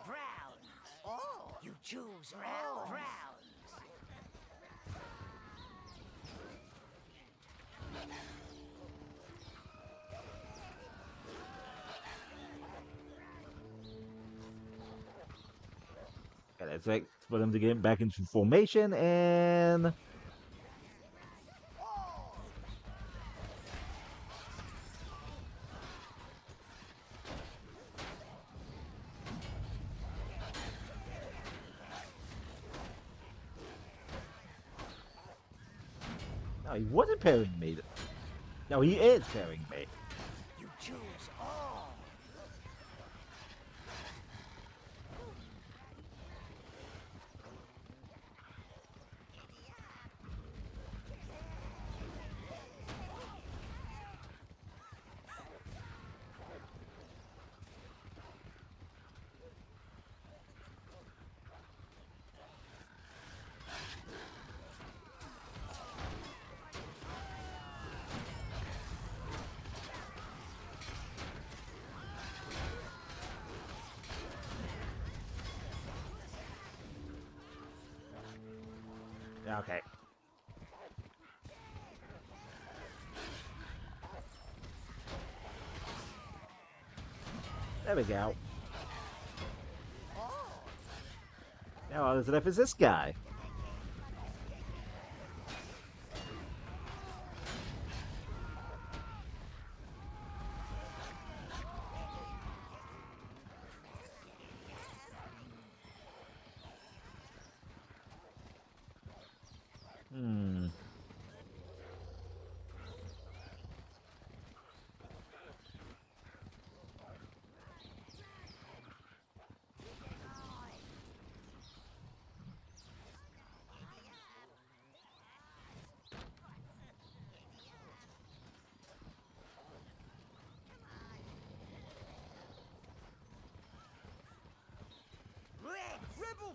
[SPEAKER 2] Browns. Oh, you choose browns.
[SPEAKER 1] Okay, let's wait for them to get back into formation and... No, he wasn't parrying me. No, he is parrying me.
[SPEAKER 2] You choose all.
[SPEAKER 1] Okay. There we go. Now all that's left is this guy.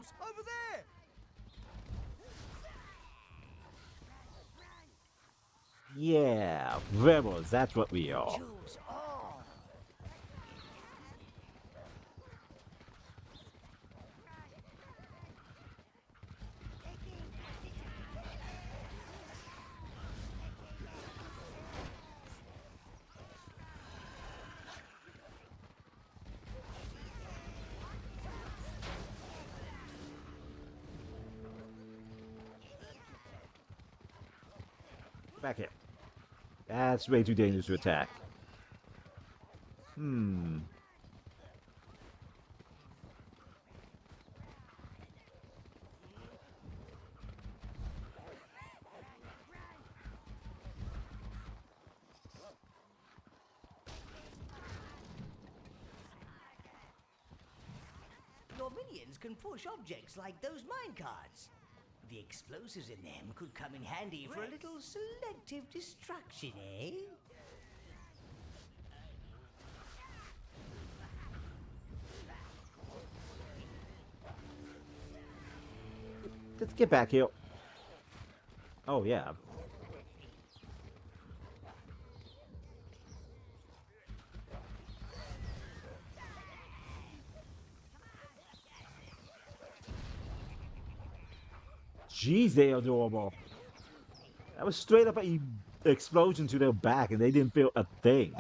[SPEAKER 5] rebels over there!
[SPEAKER 1] Yeah, rebels, that's what we are.
[SPEAKER 2] Choose all.
[SPEAKER 1] Back here. That's way too dangerous to attack. Hmm.
[SPEAKER 2] Your minions can push objects like those minecarts. The explosives in them could come in handy for a little selective distraction, eh?
[SPEAKER 1] Let's get back here. Oh, yeah. Jeez, they are adorable. That was straight up a explosion to their back, and they didn't feel a thing.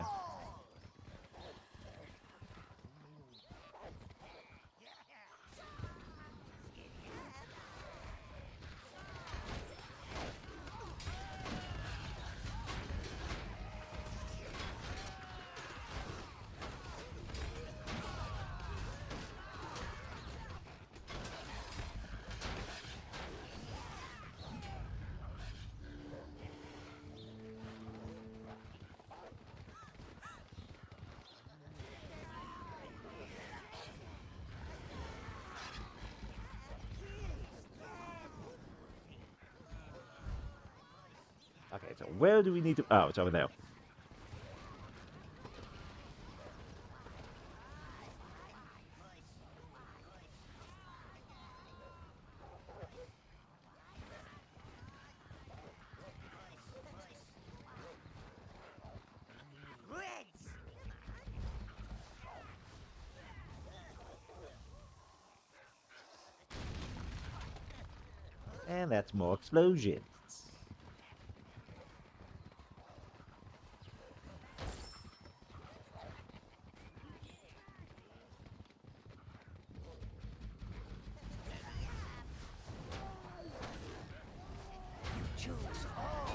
[SPEAKER 1] Okay, so where do we need to... Oh, it's over there. And that's more explosions.
[SPEAKER 2] Choose all.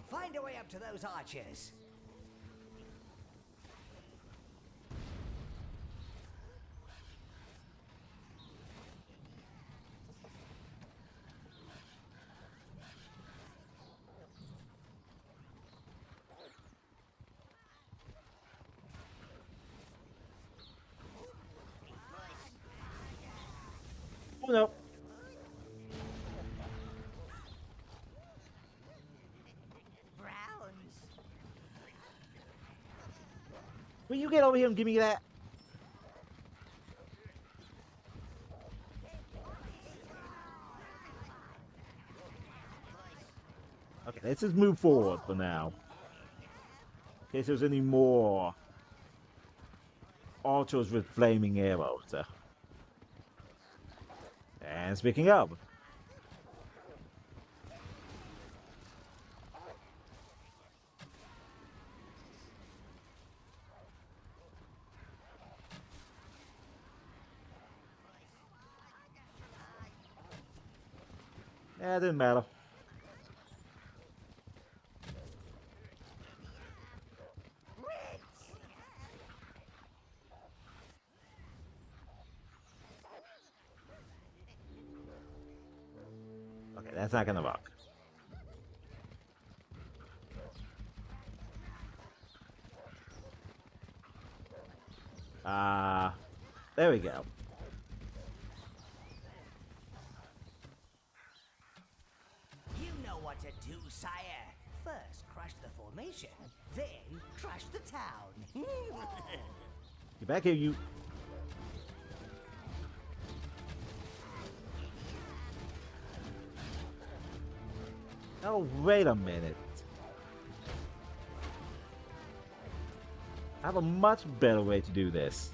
[SPEAKER 2] Find a way up to those archers.
[SPEAKER 1] Oh, no. Will you get over here and give me that? Okay, let's just move forward for now. In case there's any more archers with flaming arrows. And speaking of, yeah, it didn't matter. Okay, that's not gonna work. There we go.
[SPEAKER 2] You know what to do, sire. First, crush the formation, then crush the town.
[SPEAKER 1] Get back here, you. Oh, wait a minute. I have a much better way to do this.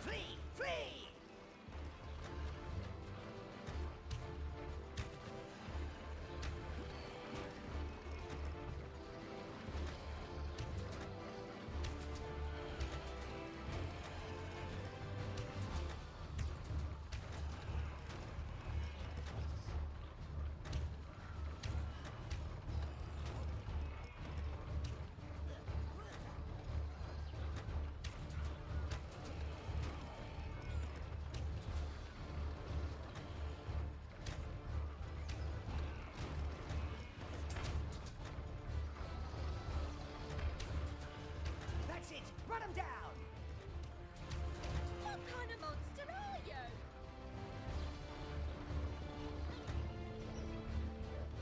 [SPEAKER 2] Flee! Flee! That's it! Run him down!
[SPEAKER 7] What kind of monster are you?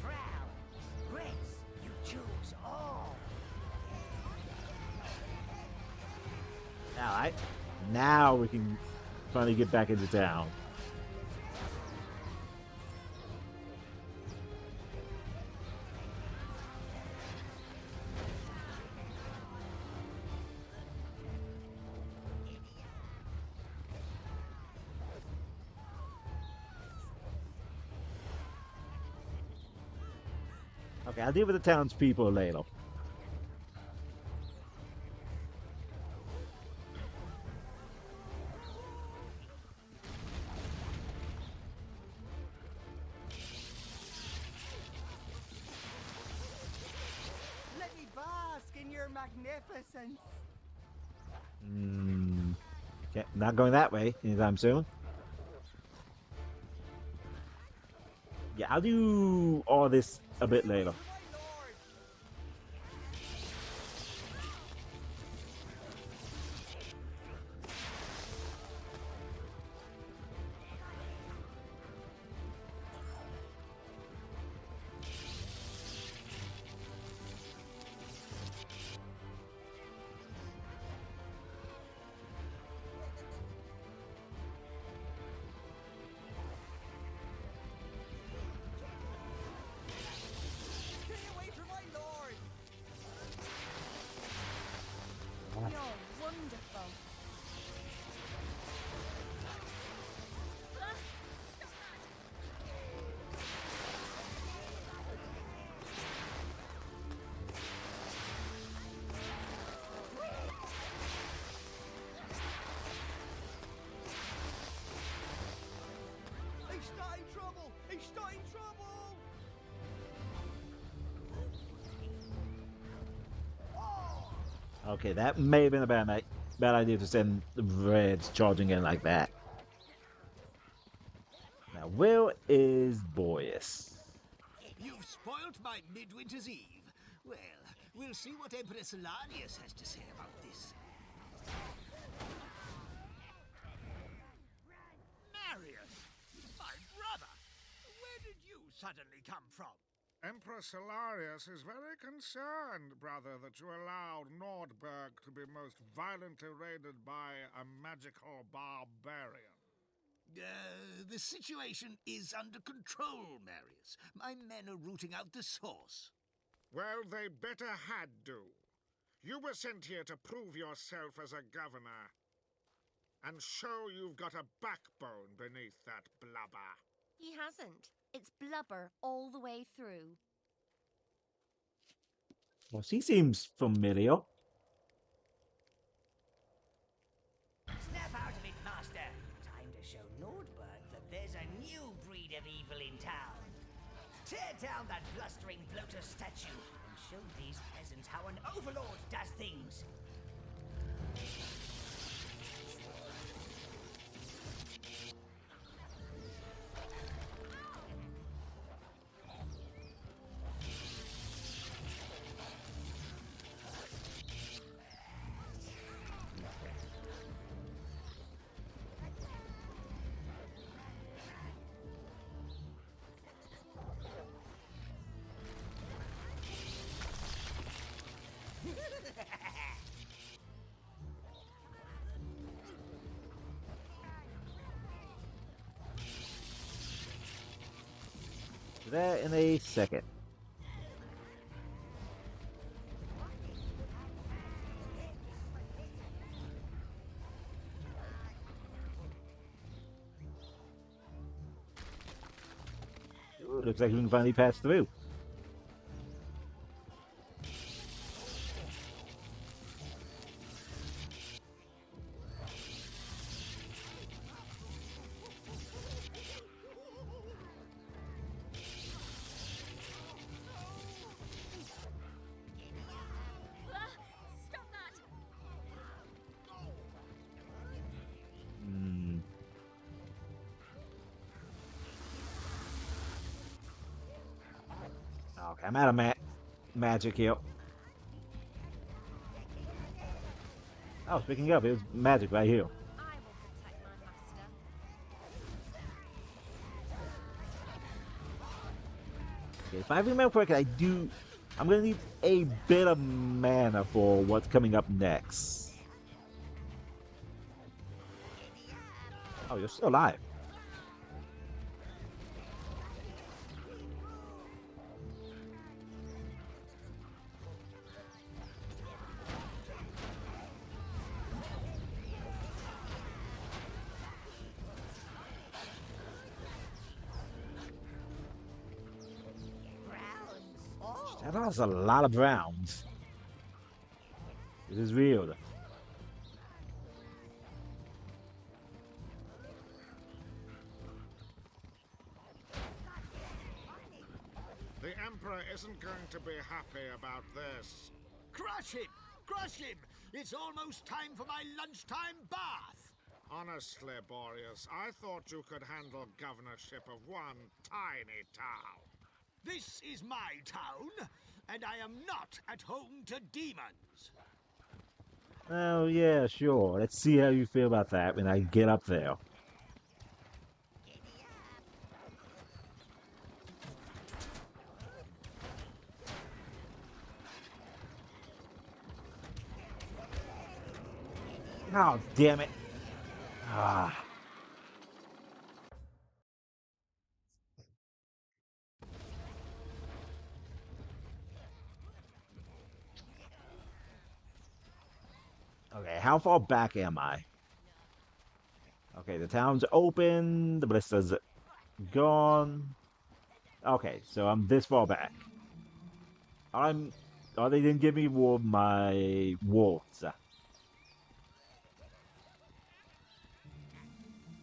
[SPEAKER 2] Browns, reds, you choose all.
[SPEAKER 1] Alright. Now we can finally get back into town. Okay, I'll deal with the townspeople later.
[SPEAKER 5] Let me bask in your magnificence.
[SPEAKER 1] Okay, not going that way anytime soon. Yeah, I'll do all this a bit later.
[SPEAKER 5] My lord! Stay away from my lord!
[SPEAKER 7] You're wonderful. Ah, stop that.
[SPEAKER 5] Ich sta in trouble! Ich sta in trouble!
[SPEAKER 1] Okay, that may have been a bad idea to send the Reds charging in like that. Now, where is Boreas?
[SPEAKER 6] You've spoilt my Midwinter's Eve. Well, we'll see what Empress Lanius has to say about this. Marius, my brother, where did you suddenly come from?
[SPEAKER 8] Empress Hilarious is very concerned, brother, that you allowed Nordberg to be most violently raided by a magical barbarian.
[SPEAKER 6] The situation is under control, Marius. My men are rooting out the source.
[SPEAKER 8] Well, they better had do. You were sent here to prove yourself as a governor and show you've got a backbone beneath that blubber.
[SPEAKER 9] He hasn't. It's blubber all the way through.
[SPEAKER 1] Well, she seems familiar.
[SPEAKER 2] Snap out of it, Master. Time to show Nordberg that there's a new breed of evil in town. Tear down that blustering bloater statue and show these peasants how an Overlord does things.
[SPEAKER 1] That in a second. Ooh, looks like we can finally pass through.
[SPEAKER 7] Stop that!
[SPEAKER 1] Hmm. Okay, I'm out of magic here. Oh, speaking of, it's magic right here.
[SPEAKER 7] I will protect my master.
[SPEAKER 1] Okay, if I remember correctly, I'm gonna need a bit of mana for what's coming up next. Oh, you're still alive. That was a lot of rounds. This is real.
[SPEAKER 8] The Emperor isn't going to be happy about this.
[SPEAKER 6] Crush him! Crush him! It's almost time for my lunchtime bath!
[SPEAKER 8] Honestly, Boreas, I thought you could handle governorship of one tiny town.
[SPEAKER 6] This is my town, and I am not at home to demons.
[SPEAKER 1] Oh yeah, sure. Let's see how you feel about that when I get up there. Oh, damn it. Ah. Okay, how far back am I? Okay, the town's open, the ballista's gone. Okay, so I'm this far back. I'm. Oh, they didn't give me my wolves.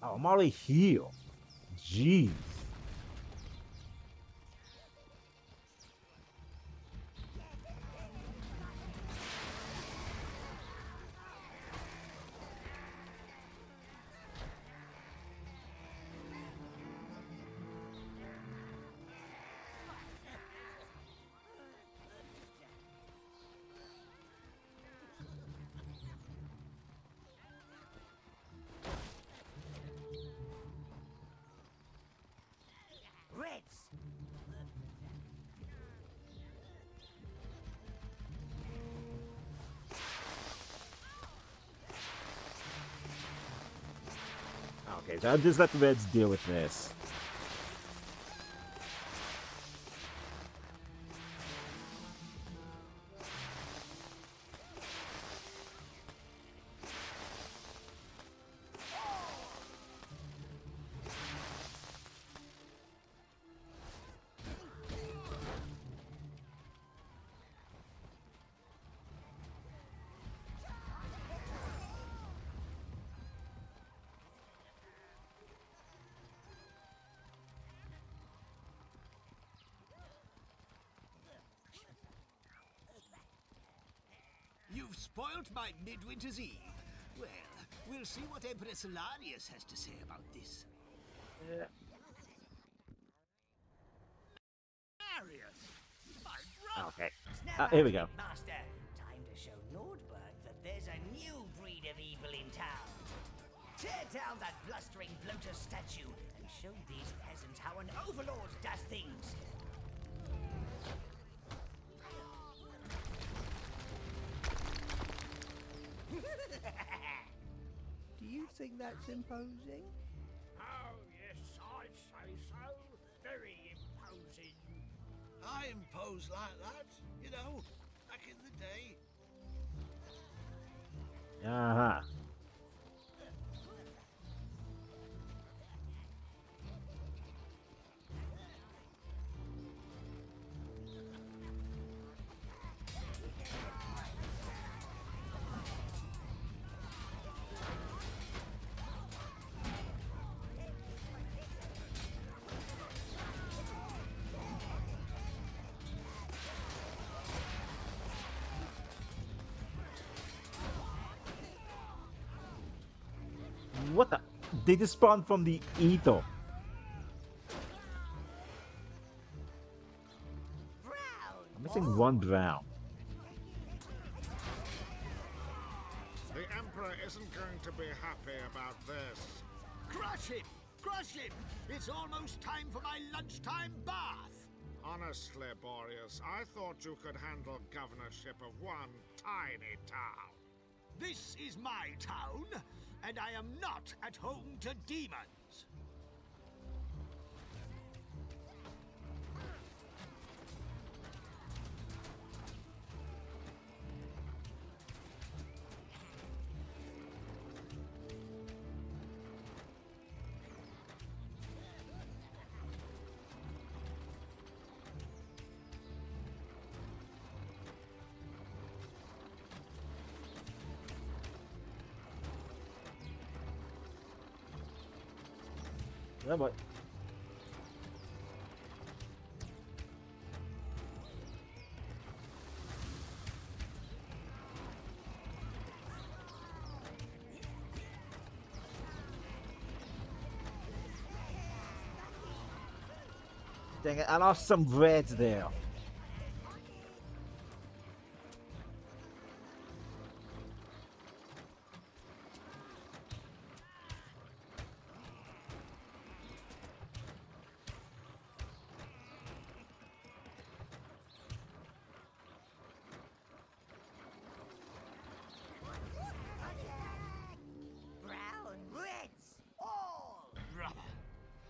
[SPEAKER 1] Oh, I'm already here. Jeez.
[SPEAKER 2] Reds!
[SPEAKER 1] Okay, so I'll just let the Reds deal with this.
[SPEAKER 6] You've spoilt my midwinter's eve. Well, we'll see what Empress Solarius has to say about this. Arius, my brother.
[SPEAKER 1] Okay.
[SPEAKER 2] Snap
[SPEAKER 1] Here
[SPEAKER 2] out
[SPEAKER 1] we
[SPEAKER 2] of
[SPEAKER 1] go.
[SPEAKER 2] it, Master. Time to show Nordberg that there's a new breed of evil in town. Tear down that blustering bloater statue and show these peasants how an Overlord does things.
[SPEAKER 3] Do you think that's imposing?
[SPEAKER 6] Oh, yes, I'd say so. Very imposing. I impose like that, you know, back in the day.
[SPEAKER 1] Uh-huh. What the? They just spawned from the ether. I'm missing one drown.
[SPEAKER 8] The Emperor isn't going to be happy about this.
[SPEAKER 6] Crush him! Crush him! It's almost time for my lunchtime bath!
[SPEAKER 8] Honestly, Boreas, I thought you could handle governorship of one tiny town.
[SPEAKER 6] This is my town, and I am not at home to demons.
[SPEAKER 1] Yeah, but dang it, I lost some reds there.
[SPEAKER 2] Brown, reds, all!
[SPEAKER 6] Brother,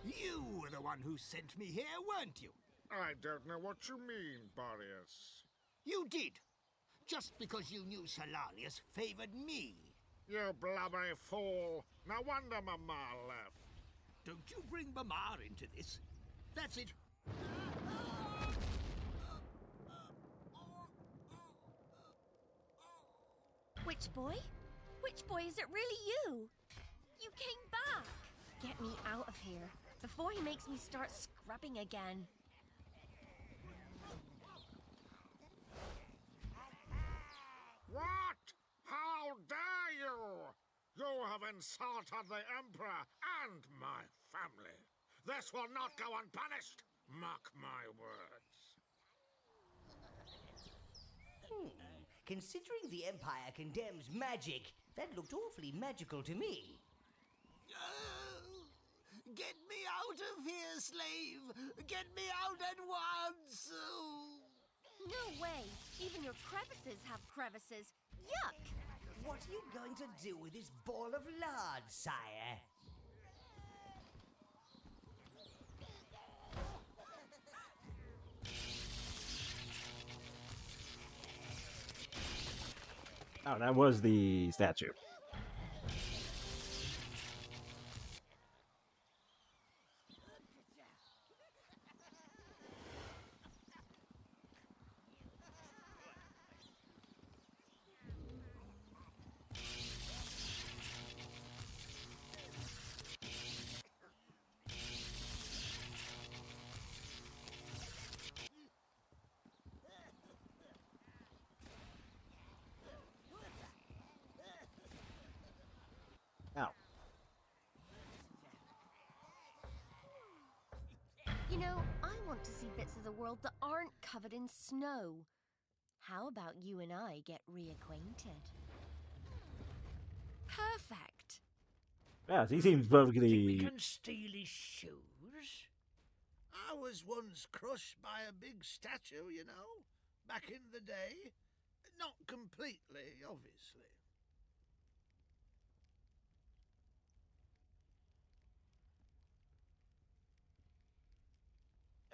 [SPEAKER 6] you were the one who sent me here, weren't you?
[SPEAKER 8] I don't know what you mean, Boreas.
[SPEAKER 6] You did. Just because you knew Solarius favored me.
[SPEAKER 8] You blubbery fool. No wonder Mama left.
[SPEAKER 6] Don't you bring Mamar into this. That's it.
[SPEAKER 7] Witch boy? Witch boy, is it really you? You came back! Get me out of here before he makes me start scrubbing again.
[SPEAKER 8] What? How dare you? You have insulted the Emperor and my family. This will not go unpunished. Mark my words.
[SPEAKER 2] Considering the Empire condemns magic, that looked awfully magical to me.
[SPEAKER 6] Get me out of here, slave! Get me out at once!
[SPEAKER 7] No way! Even your crevices have crevices. Yuck!
[SPEAKER 2] What are you going to do with this ball of lard, sire?
[SPEAKER 1] Oh, that was the statue.
[SPEAKER 9] want to see bits of the world that aren't covered in snow. How about you and I get reacquainted? Perfect.
[SPEAKER 1] Yes, he seems
[SPEAKER 6] Think we
[SPEAKER 1] perfectly.
[SPEAKER 6] can steal his shoes? I was once crushed by a big statue, you know, back in the day. Not completely, obviously.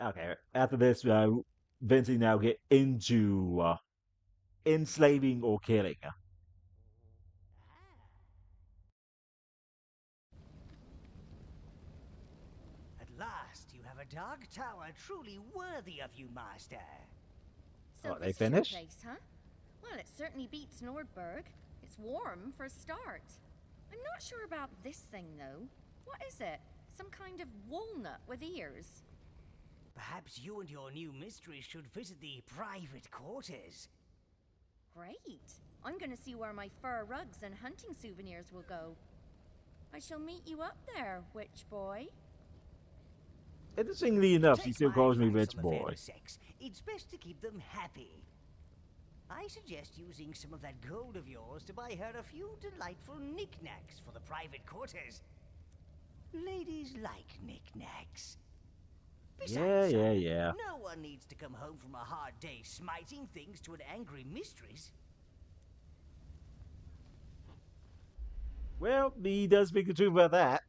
[SPEAKER 1] Okay, after this, Vincey now get into enslaving or killing.
[SPEAKER 2] At last, you have a dark tower truly worthy of you, Master.
[SPEAKER 9] So
[SPEAKER 1] Oh, they
[SPEAKER 9] this is your
[SPEAKER 1] finished?
[SPEAKER 9] place, huh? Well, it certainly beats Nordberg. It's warm for a start. I'm not sure about this thing, though. What is it? Some kind of walnut with ears?
[SPEAKER 2] Perhaps you and your new mistress should visit the private quarters.
[SPEAKER 9] Great. I'm going to see where my fur rugs and hunting souvenirs will go. I shall meet you up there, witch boy.
[SPEAKER 1] Interestingly enough, she
[SPEAKER 2] Take
[SPEAKER 1] still
[SPEAKER 2] my
[SPEAKER 1] calls me
[SPEAKER 2] advice
[SPEAKER 1] rich
[SPEAKER 2] on the
[SPEAKER 1] boy.
[SPEAKER 2] fairer sex. It's best to keep them happy. I suggest using some of that gold of yours to buy her a few delightful knickknacks for the private quarters. Ladies like knickknacks. Besides,
[SPEAKER 1] Yeah.
[SPEAKER 2] no one needs to come home from a hard day smiting things to an angry mistress.
[SPEAKER 1] Well, he does speak the truth about that.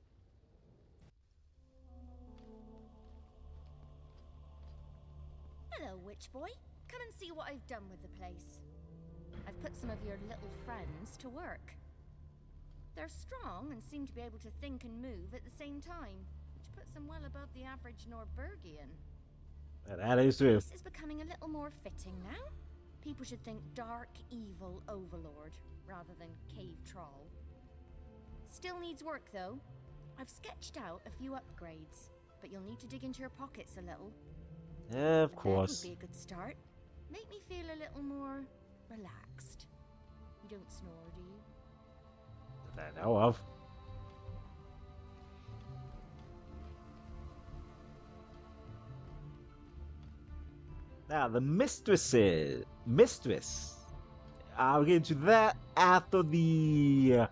[SPEAKER 9] Hello, witch boy. Come and see what I've done with the place. I've put some of your little friends to work. They're strong and seem to be able to think and move at the same time, which puts them well above the average Norbergian.
[SPEAKER 1] That is true.
[SPEAKER 9] This is becoming a little more fitting now. People should think dark, evil Overlord rather than cave troll. Still needs work though. I've sketched out a few upgrades, but you'll need to dig into your pockets a little.
[SPEAKER 1] Of
[SPEAKER 9] The bed
[SPEAKER 1] course.
[SPEAKER 9] would be a good start. Make me feel a little more relaxed. You don't snore, do you?
[SPEAKER 1] That I know of. Now, the mistress. I'll get into that after the.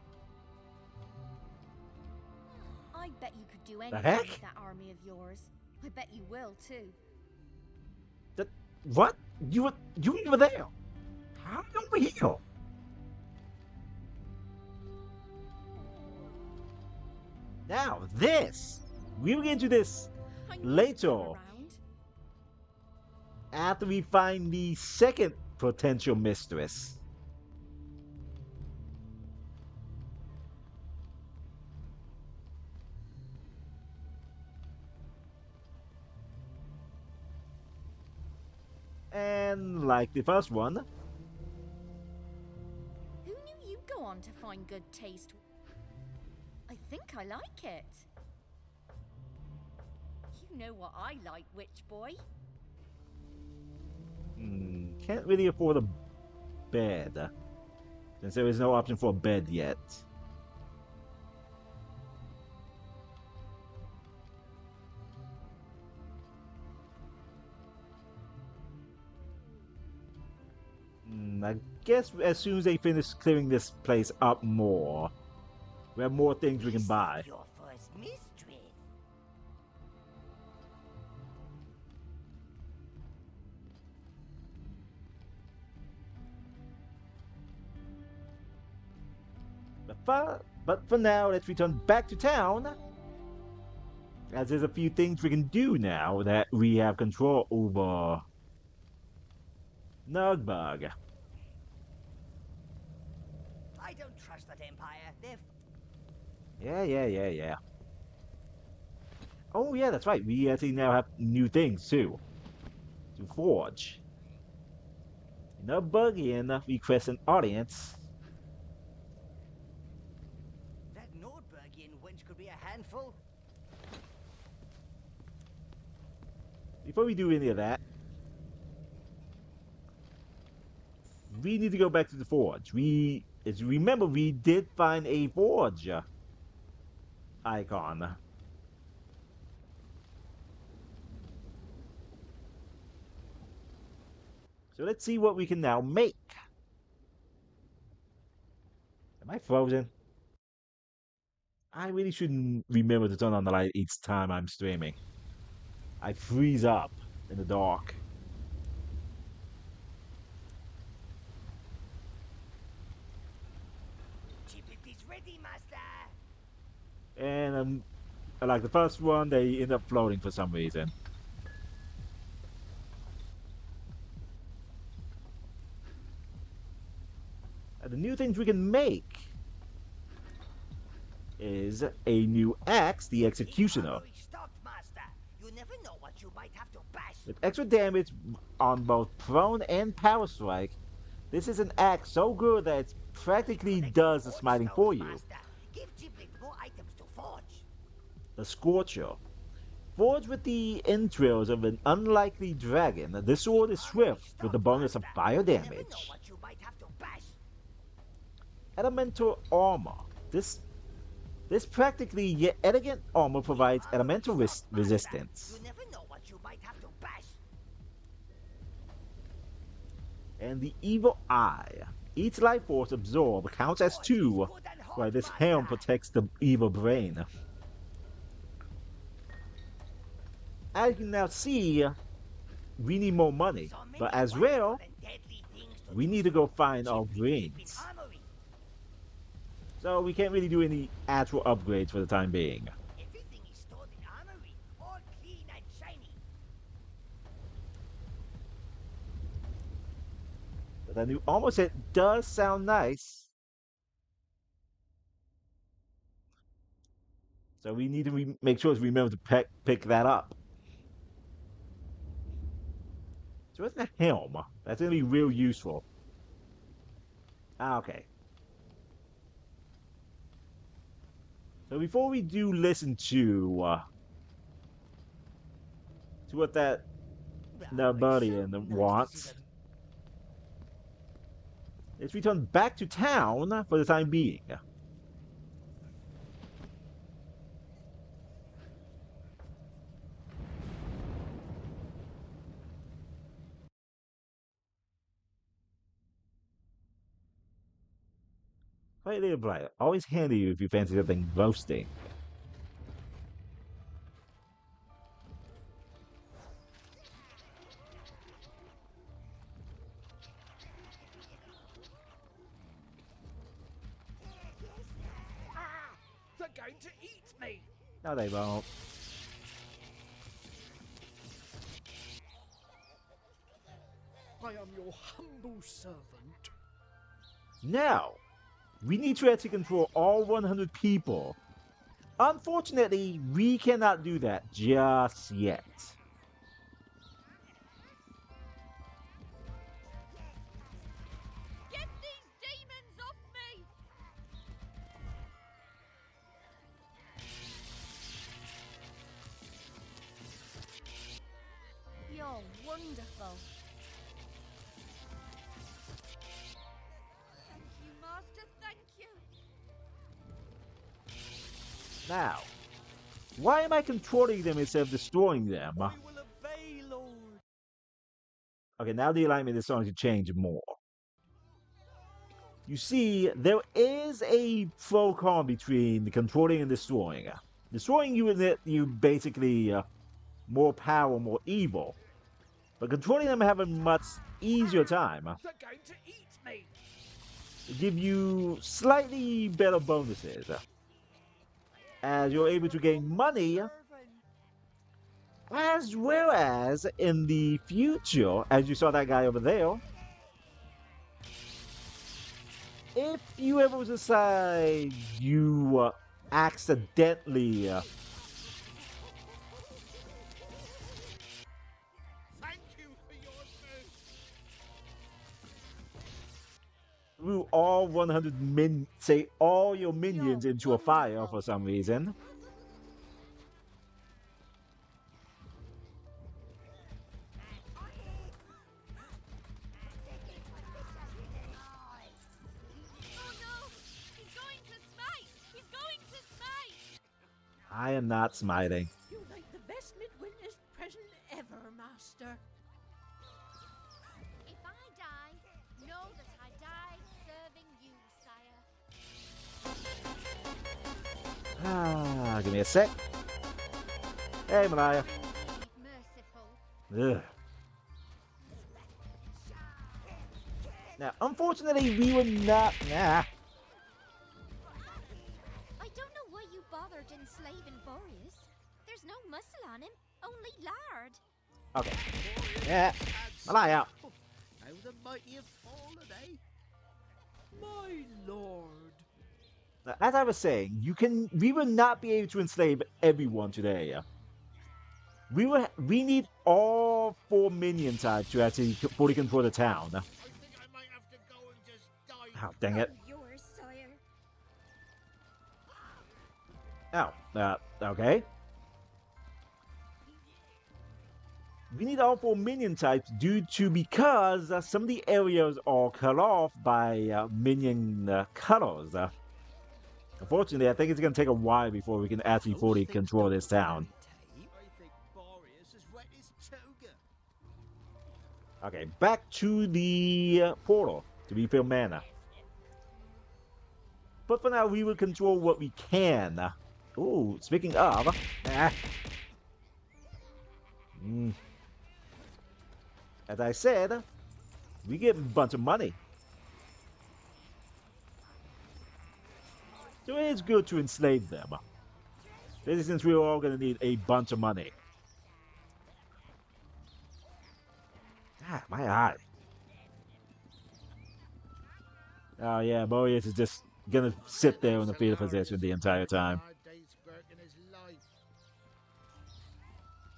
[SPEAKER 9] I bet you could do
[SPEAKER 1] The
[SPEAKER 9] anything
[SPEAKER 1] heck?
[SPEAKER 9] with that army of yours. I bet you will too.
[SPEAKER 1] What? You were there? How are you over here? Now, this. We'll get into this
[SPEAKER 9] I knew you'd
[SPEAKER 1] later.
[SPEAKER 9] come around.
[SPEAKER 1] After we find the second potential mistress. And like the first one,
[SPEAKER 9] Who knew you'd go on to find good taste? I think I like it. You know what I like, witch boy.
[SPEAKER 1] can't really afford a bed, since there is no option for a bed yet. I guess as soon as they finish clearing this place up more, we have more things we can
[SPEAKER 2] Is
[SPEAKER 1] buy.
[SPEAKER 2] that your first mistress?
[SPEAKER 1] But for now, let's return back to town, as there's a few things we can do now that we have control over. Nugbug.
[SPEAKER 2] I don't trust that empire. They're
[SPEAKER 1] Yeah. Oh yeah, that's right. We actually now have new things too to forge. Nugbugian requests an audience.
[SPEAKER 2] that Nordbergian wench could be a handful.
[SPEAKER 1] Before we do any of that, we need to go back to the forge. As you remember, we did find a forge icon. So let's see what we can now make. Am I frozen? I really shouldn't remember to turn on the light each time I'm streaming. I freeze up in the dark.
[SPEAKER 2] Chiplet is ready, master.
[SPEAKER 1] And like the first one, they end up floating for some reason. And the new things we can make is a new axe, the Executioner,
[SPEAKER 2] Armory stocked, master. You never know what you might have to bash.
[SPEAKER 1] with extra damage on both prone and power strike. This is an axe so good that it practically does the smiting for you.
[SPEAKER 2] Master. Give Chiplet more items to forge.
[SPEAKER 1] The Scorcher. Forged with the entrails of an unlikely dragon, this sword is swift with the bonus of fire
[SPEAKER 2] You never know
[SPEAKER 1] damage.
[SPEAKER 2] what you might have to bash.
[SPEAKER 1] Elemental armor. This practically yet elegant armor provides elemental resistance.
[SPEAKER 2] You never know what you might have to bash.
[SPEAKER 1] And the evil eye. Each life force absorbed counts as 2, while this helm protects the evil brain. As you can now see, we need more money, but as well, we need to go find our brains. So we can't really do any actual upgrades for the time being.
[SPEAKER 2] Everything is stored in armory, all clean and shiny.
[SPEAKER 1] But the new armor set does sound nice. So we need to make sure to remember to pick that up. So what's the helm? That's going to be real useful. Ah, okay. So before we do listen to what that Narbarian wants, let's return back to town for the time being. Right there, Brian. Always handy if you fancy something roasting.
[SPEAKER 4] They're going to eat me!
[SPEAKER 1] No, they won't.
[SPEAKER 4] I am your humble servant.
[SPEAKER 1] Now, we need to actually control all 100 people. Unfortunately, we cannot do that just yet.
[SPEAKER 9] Get these demons off me! You're wonderful. Thank you, Master, thank you.
[SPEAKER 1] Now, why am I controlling them instead of destroying them?
[SPEAKER 5] I will obey, Lord.
[SPEAKER 1] Okay, now the alignment is starting to change more. You see, there is a pro con between controlling and destroying. Destroying you basically more power, more evil. But controlling them have a much easier time.
[SPEAKER 4] They're going to eat me!
[SPEAKER 1] They give you slightly better bonuses. As you're able to gain money, as well as in the future, as you saw that guy over there, if you ever decide you accidentally
[SPEAKER 8] Thank you for your service.
[SPEAKER 1] threw all 100 say all your minions into a fire for some reason,
[SPEAKER 9] Oh no! He's going to smite! He's going to smite!
[SPEAKER 1] I am not smiting.
[SPEAKER 4] You make the best midwinter's present ever, Master.
[SPEAKER 9] If I
[SPEAKER 1] Give me a sec. Hey, Malaya.
[SPEAKER 9] Merciful.
[SPEAKER 1] Ugh. Now, unfortunately, we were not. Nah.
[SPEAKER 9] I don't know why you bothered enslaving Boreas. There's no muscle on him, only lard.
[SPEAKER 1] Okay. Yeah. Malaya.
[SPEAKER 6] How the mighty have fallen, eh?
[SPEAKER 4] My lord.
[SPEAKER 1] Now, as I was saying, we will not be able to enslave everyone today. We need all 4 minion types to actually fully control the town.
[SPEAKER 8] I think I might have to go and just die.
[SPEAKER 1] Oh, dang it.
[SPEAKER 9] I'm yours, sire.
[SPEAKER 1] Okay. We need all 4 minion types because some of the areas are cut off by minion cutters. Unfortunately, I think it's going to take a while before we can actually fully control this town.
[SPEAKER 6] I think Boreas has wet his toga.
[SPEAKER 1] Okay, back to the portal to refill mana. But for now, we will control what we can. Ooh, speaking of... As I said, we get a bunch of money. So it is good to enslave them. Especially since we're all going to need a bunch of money. My eye. Oh yeah, Boreas is just going to sit there in the field position the entire time.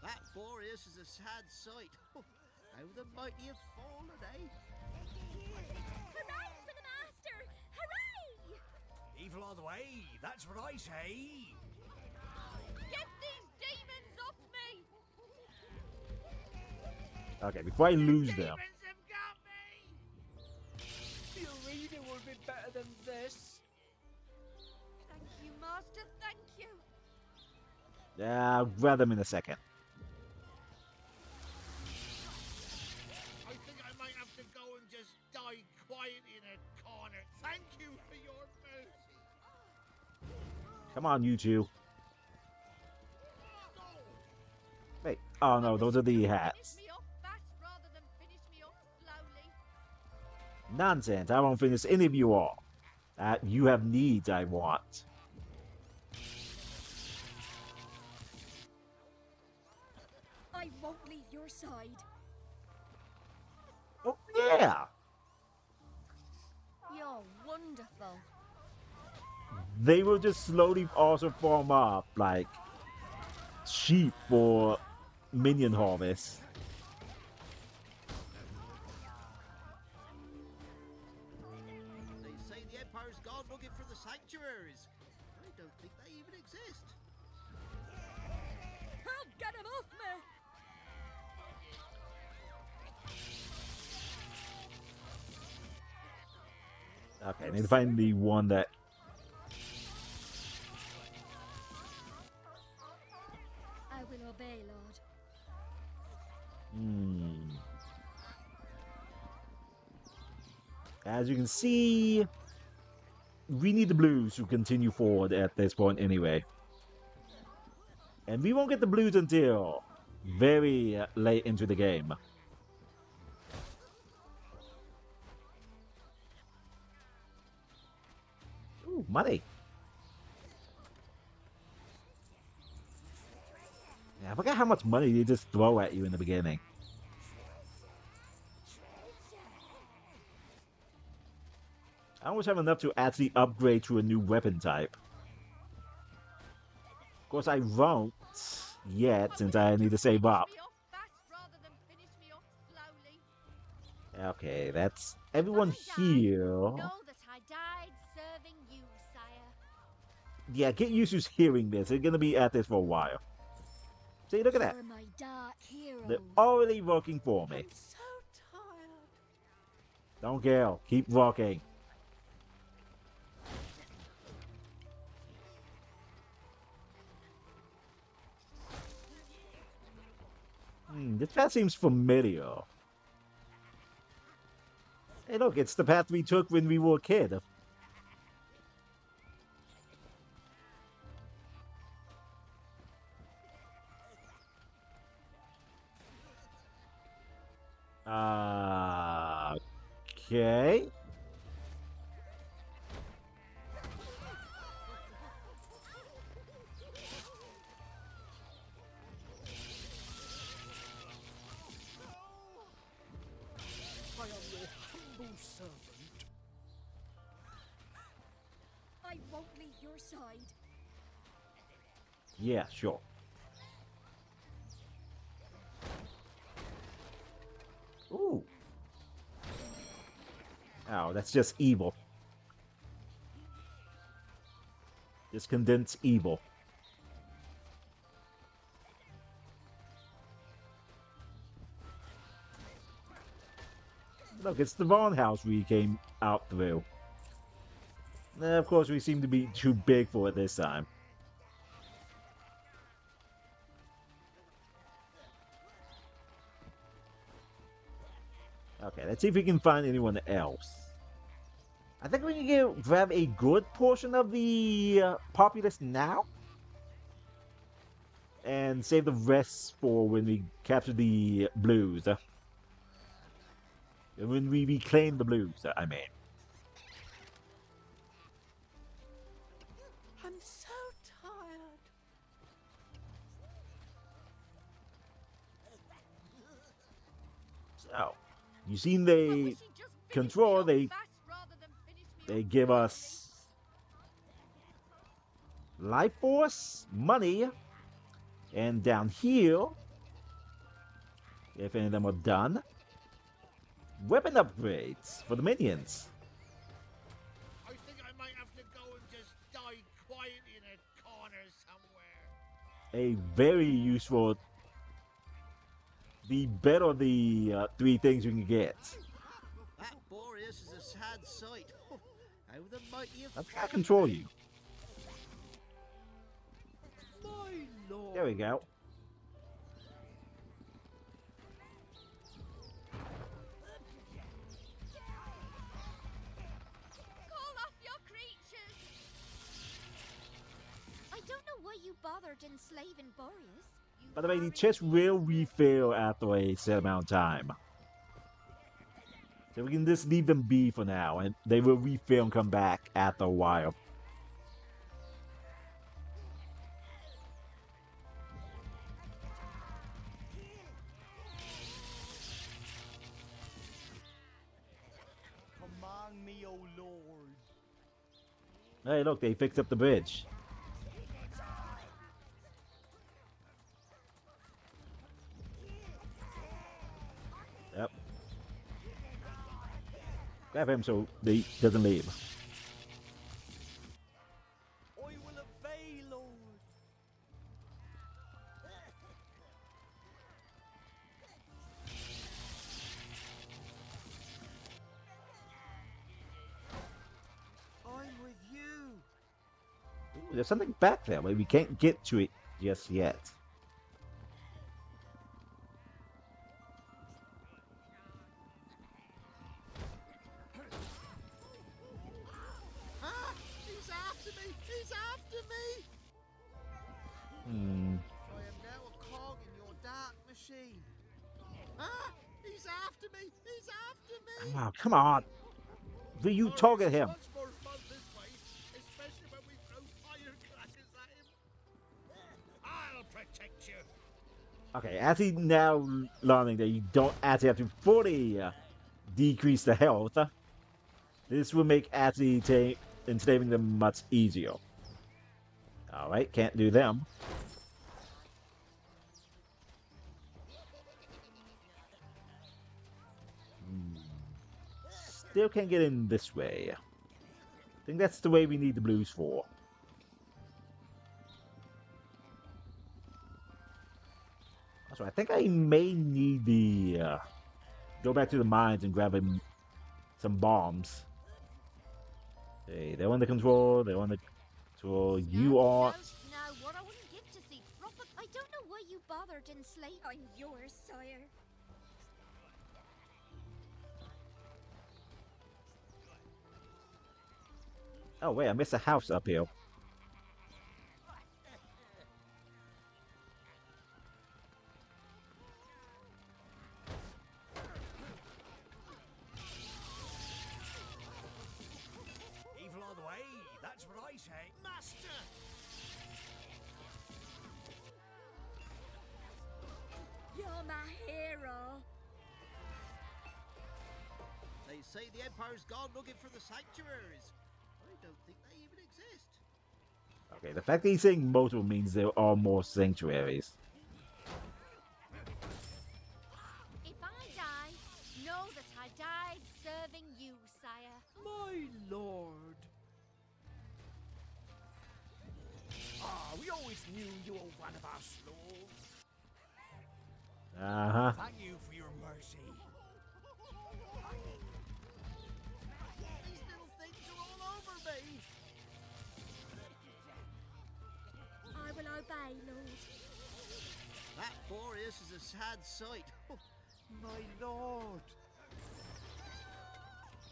[SPEAKER 6] That Boreas is a sad sight. How the mighty have fallen, eh?
[SPEAKER 9] Hooray for the master! Hooray!
[SPEAKER 3] Evil all the way, that's what I say.
[SPEAKER 9] Get these demons off me!
[SPEAKER 1] Okay, before I lose them.
[SPEAKER 4] The arena will be better than this.
[SPEAKER 9] Thank you, master, thank you.
[SPEAKER 1] Yeah, I'll grab them in a second.
[SPEAKER 8] I think I might have to go and just die quiet in a corner. Thank you for your mercy.
[SPEAKER 1] Come on, you two. Wait, oh no, those are the hats.
[SPEAKER 9] Finish me off fast rather than finish me off slowly.
[SPEAKER 1] Nonsense, I won't finish any of you all. You have needs I want.
[SPEAKER 7] I won't leave your side.
[SPEAKER 1] Oh, yeah!
[SPEAKER 9] You're wonderful.
[SPEAKER 1] They will just slowly also form up like sheep for minion harvest.
[SPEAKER 6] They say the Empire's gone looking for the sanctuaries. I don't think they even exist.
[SPEAKER 7] I'll get him off me!
[SPEAKER 1] Okay, I need to find the one that...
[SPEAKER 7] I will obey, Lord.
[SPEAKER 1] As you can see, we need the blues to continue forward at this point anyway. And we won't get the blues until very late into the game. Ooh, money. Yeah, I forgot how much money they just throw at you in the beginning. I always have enough to actually upgrade to a new weapon type. Of course, I won't yet, since I need to save up.
[SPEAKER 9] Finish me off fast rather than finish me off slowly.
[SPEAKER 1] Okay, that's everyone
[SPEAKER 9] If I die,
[SPEAKER 1] here.
[SPEAKER 9] know that I died serving you, sire.
[SPEAKER 1] Yeah, get used to hearing this. They're gonna be at this for a while. See, look at that.
[SPEAKER 7] You're my dark hero.
[SPEAKER 1] They're already working for me.
[SPEAKER 4] I'm so tired.
[SPEAKER 1] Don't care. Keep working. This path seems familiar. Hey, look, it's the path we took when we were a kid. Okay.
[SPEAKER 6] I am your humble servant.
[SPEAKER 7] I won't leave your side.
[SPEAKER 1] Yeah, sure. Ooh. Oh, that's just evil. Just condensed evil. Look, it's the Vaughn house we came out through. Of course, we seem to be too big for it this time. Okay, let's see if we can find anyone else. I think we can grab a good portion of the populace now. And save the rest for when we capture the blues. When we reclaim the blues, I mean.
[SPEAKER 4] I'm so tired.
[SPEAKER 1] So, you seen they control, they give us life force, money, and down here, if any of them are done, weapon upgrades for the minions.
[SPEAKER 8] I think I might have to go and just die quietly in a corner somewhere.
[SPEAKER 1] A very useful, the better of the three things you can get.
[SPEAKER 6] That Boreas is a sad sight. How the mighty have
[SPEAKER 1] I'm trying to control you.
[SPEAKER 6] my lord.
[SPEAKER 1] There we go.
[SPEAKER 9] Call off your creatures! I don't know why you bothered enslaving Boreas.
[SPEAKER 1] By the way, the chest will refill after a set amount of time. So we can just leave them be for now, and they will refill and come back after a while.
[SPEAKER 5] Command me, O Lord.
[SPEAKER 1] Hey, look, they fixed up the bridge. Yep. Grab him so he doesn't leave.
[SPEAKER 5] I will obey, Lord. I'm with you.
[SPEAKER 1] Ooh, there's something back there, but we can't get to it just yet.
[SPEAKER 6] Ah! He's after me! He's after me!
[SPEAKER 1] Hmm.
[SPEAKER 6] I am now a cog in your dark machine. Ah! He's after me! He's after me!
[SPEAKER 1] Oh, come on. Will you target him?
[SPEAKER 8] Much more fun this way, especially when we throw firecrackers at him. I'll protect you.
[SPEAKER 1] Okay, as he now learning that you don't actually have to fully decrease the health, this will make actually enslaving them much easier. Alright, can't do them. Still can't get in this way. I think that's the way we need the blues for. So I think I may need the go back to the mines and grab him some bombs. Hey, they're under control. They're under control. You are.
[SPEAKER 9] Now, what I wouldn't give to see proper. I don't know why you bothered enslaving. I'm yours, sire.
[SPEAKER 1] Oh wait, I missed a house up here.
[SPEAKER 6] master!
[SPEAKER 7] You're my hero.
[SPEAKER 6] They say the Empire's gone looking for the sanctuaries. I don't think they even exist.
[SPEAKER 1] Okay, the fact that he's saying multiple means there are more sanctuaries.
[SPEAKER 9] If I die, know that I died serving you, sire.
[SPEAKER 4] My lord. Ah, we always knew you were one of our slaws.
[SPEAKER 1] Uh-huh.
[SPEAKER 3] Thank you for your mercy.
[SPEAKER 6] These little things are all over me.
[SPEAKER 7] I will obey, Lord.
[SPEAKER 6] That Boreas is a sad sight. My lord.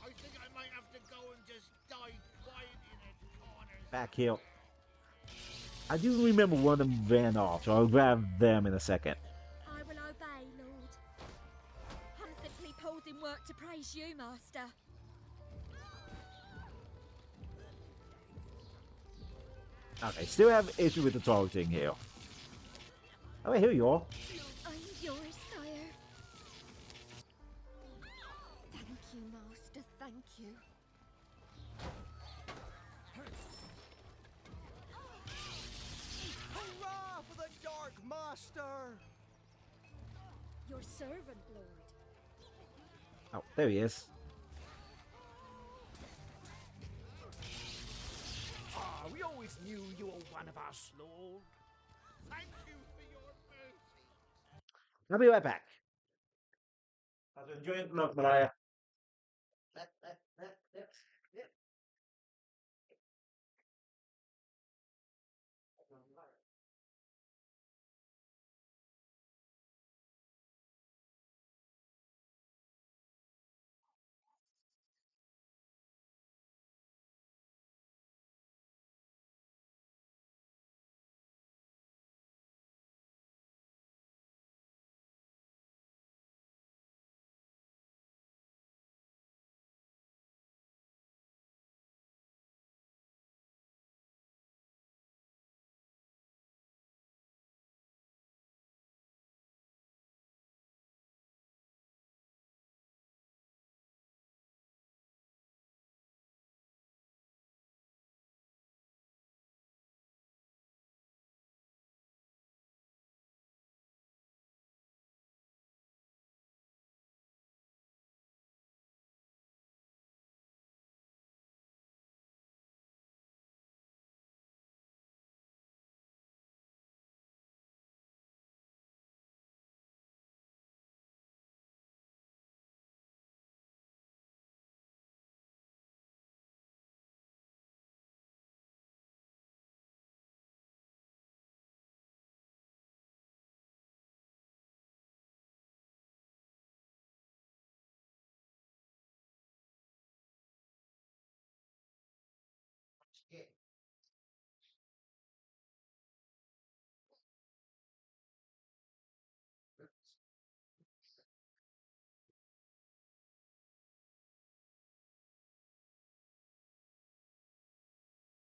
[SPEAKER 8] I think I might have to go and just die quiet in a corner.
[SPEAKER 1] Back here. I do remember one of them ran off, so I'll grab them in a second.
[SPEAKER 7] I will obey, Lord. I'm simply posing work to praise you, Master.
[SPEAKER 1] Okay, still have issue with the targeting here. Oh, wait, here you are.
[SPEAKER 7] I'm yours, sire. Thank you, Master, thank you.
[SPEAKER 5] Hurrah for the Dark Master!
[SPEAKER 7] Your servant, Lord.
[SPEAKER 1] Oh, there he is.
[SPEAKER 4] Ah, we always knew you were one of our slaws.
[SPEAKER 8] Thank you for your mercy.
[SPEAKER 1] I'll be right back. I'll enjoy it, look, Mariah.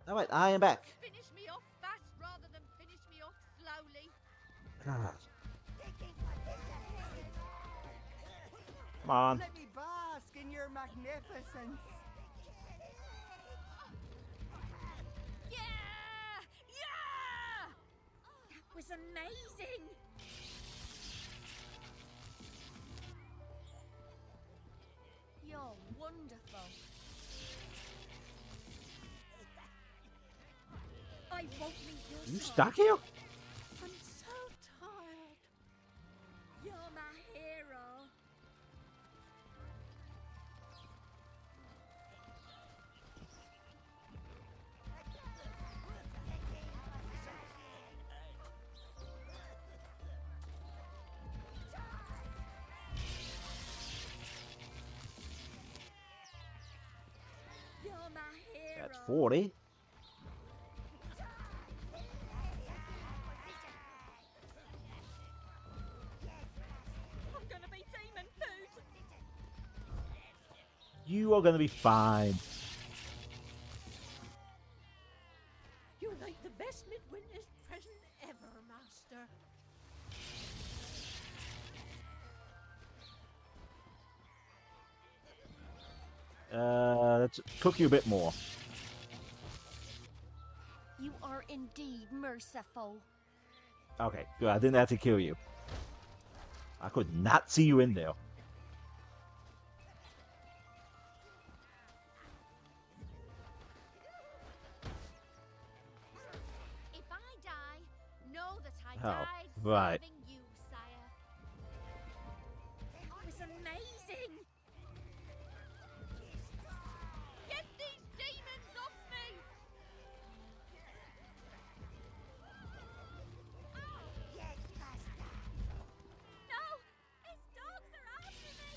[SPEAKER 1] Alright, I am back.
[SPEAKER 9] Finish me off fast rather than finish me off slowly.
[SPEAKER 1] God. Come on.
[SPEAKER 5] Let me bask in your magnificence.
[SPEAKER 9] Yeah! Yeah!
[SPEAKER 7] That was amazing.
[SPEAKER 9] You're wonderful.
[SPEAKER 7] I won't leave your
[SPEAKER 1] You
[SPEAKER 7] side.
[SPEAKER 1] stuck here?
[SPEAKER 7] I'm so tired. You're my hero. You're my hero.
[SPEAKER 1] That's 40.
[SPEAKER 7] I'm gonna be demon food.
[SPEAKER 1] You are gonna be fine.
[SPEAKER 4] like the best midwinter's present ever, Master.
[SPEAKER 1] Let's cook you a bit more.
[SPEAKER 9] You are indeed merciful.
[SPEAKER 1] Okay, good. I didn't have to kill you. I could not see you in there.
[SPEAKER 9] If I die, know that I
[SPEAKER 1] Oh,
[SPEAKER 9] died
[SPEAKER 1] right.
[SPEAKER 9] serving you, sire. It was amazing! Get these demons off me! No! His dogs are after me!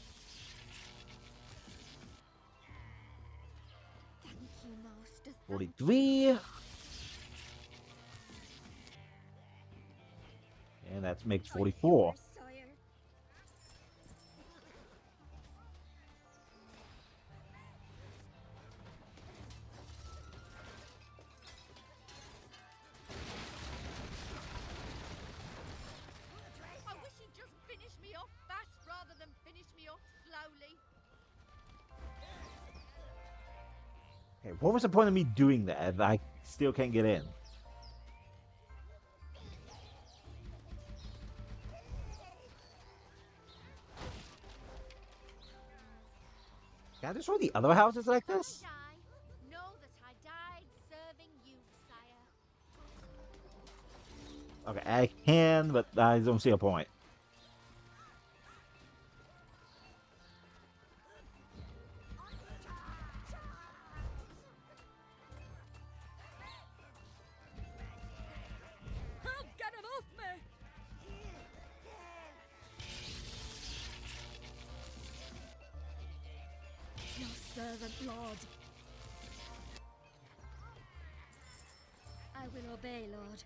[SPEAKER 9] Thank you, Master. Thank you.
[SPEAKER 1] 43. And that makes 44.
[SPEAKER 9] Yours, sire. I wish he'd just finish me off fast rather than finish me off slowly.
[SPEAKER 1] Okay, what was the point of me doing that if I still can't get in? Can I destroy the other houses like this?
[SPEAKER 9] Die, know that I died serving you, sire.
[SPEAKER 1] Okay, I can, but I don't see a point.
[SPEAKER 7] Oh, get him off me! Your servant, Lord. I will obey, Lord.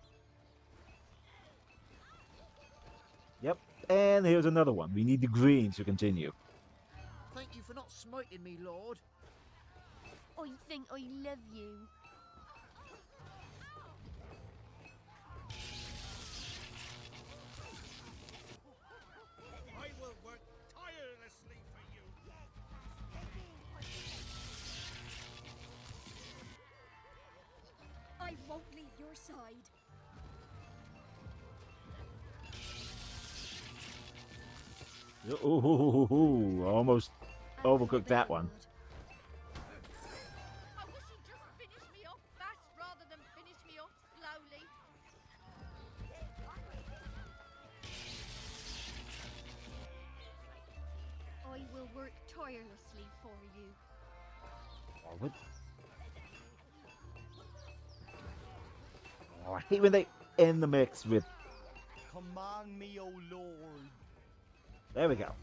[SPEAKER 1] Yep, and here's another one. We need the greens to continue.
[SPEAKER 6] Thank you for not smiting me, Lord.
[SPEAKER 9] I think I love you.
[SPEAKER 8] I will work tirelessly for you.
[SPEAKER 7] I won't leave your side.
[SPEAKER 1] Ooh, almost
[SPEAKER 7] I will
[SPEAKER 1] overcooked
[SPEAKER 7] obey,
[SPEAKER 1] that one.
[SPEAKER 7] Lord.
[SPEAKER 9] I wish he'd just finish me off fast rather than finish me off slowly. I will work tirelessly for you.
[SPEAKER 1] Forward. Oh, I hate when they end the mix with.
[SPEAKER 5] Command me, O Lord.
[SPEAKER 1] There we go.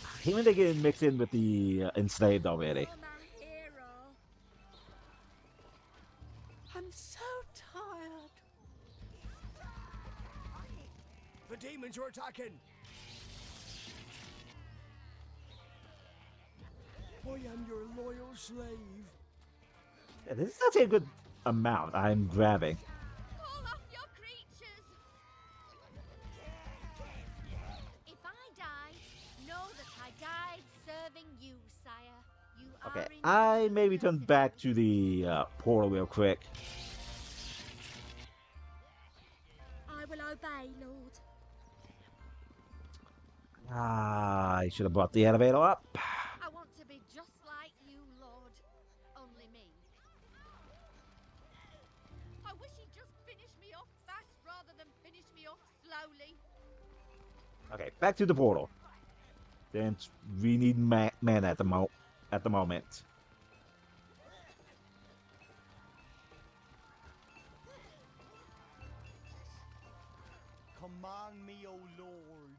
[SPEAKER 1] I hate when they get mixed in with the enslaved already.
[SPEAKER 7] You're my hero.
[SPEAKER 4] I'm so tired.
[SPEAKER 3] The demons are attacking! I am your loyal slave.
[SPEAKER 1] Yeah, this is actually a good amount I'm grabbing.
[SPEAKER 9] Call off your creatures! If I die, know that I died serving you, sire. You
[SPEAKER 1] Okay,
[SPEAKER 9] are
[SPEAKER 1] I maybe turn back to the portal real quick.
[SPEAKER 7] I will obey, Lord.
[SPEAKER 1] Ah, I should have brought the elevator up.
[SPEAKER 9] I want to be just like you, Lord. Only me. I wish he'd just finish me off fast rather than finish me off slowly.
[SPEAKER 1] Okay, back to the portal. Then we need man at the moment.
[SPEAKER 5] Command me, O Lord.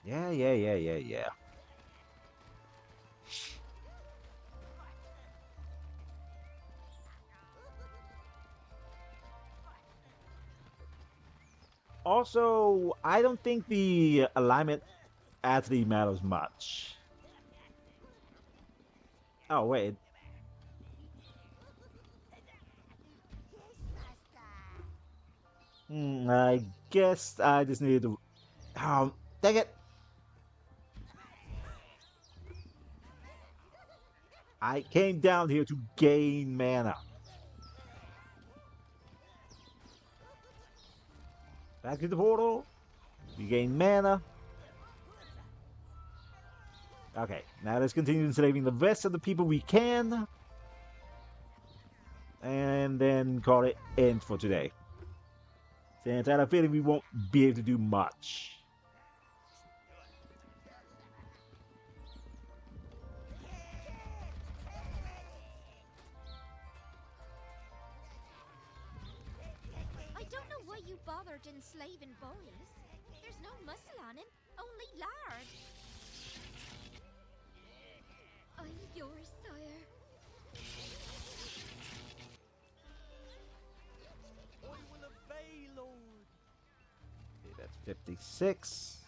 [SPEAKER 1] Yeah. Also, I don't think the alignment actually matters much. Oh, wait. I guess I just need to. Oh, dang it! I came down here to gain mana. Back to the portal. We gain mana. Okay, now let's continue enslaving the rest of the people we can. And then call it end for today. Since I have a feeling we won't be able to do much.
[SPEAKER 9] I don't know why you bothered enslaving Boreas. There's no muscle on him, only lard. I'm yours, sire.
[SPEAKER 5] I will obey, Lord.
[SPEAKER 1] Okay, that's 56.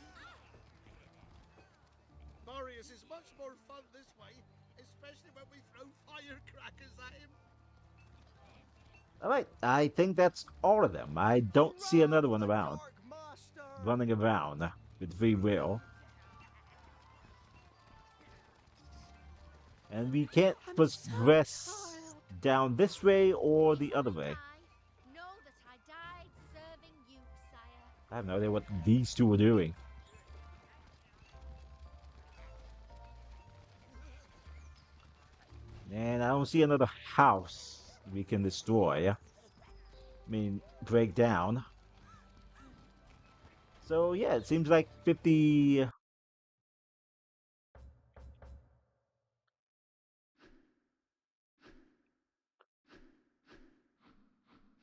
[SPEAKER 8] Boreas is much more fun this way, especially when we throw firecrackers at him.
[SPEAKER 1] Alright, I think that's all of them. I don't see
[SPEAKER 5] Hurrah
[SPEAKER 1] another
[SPEAKER 5] for
[SPEAKER 1] one
[SPEAKER 5] the
[SPEAKER 1] around.
[SPEAKER 5] Dark Master!
[SPEAKER 1] Running around with free will. And we can't
[SPEAKER 4] I'm so
[SPEAKER 1] progress
[SPEAKER 4] tired.
[SPEAKER 1] down this way or the other way.
[SPEAKER 9] Know that I died serving you, sire.
[SPEAKER 1] I have no idea what these two are doing. And I don't see another house we can destroy. I mean, break down. So yeah, it seems like 50.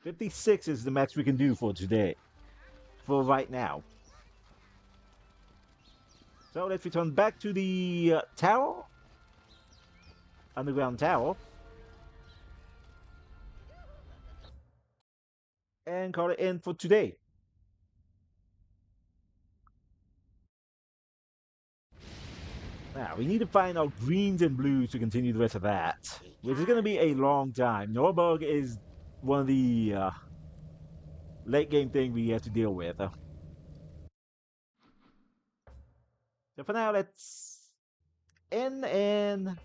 [SPEAKER 1] 56 is the max we can do for today. For right now. So let's return back to the tower. Underground tower. And call it in for today. Now, we need to find our greens and blues to continue the rest of that, which is going to be a long time. Norbug is one of the late game thing we have to deal with. So for now, end and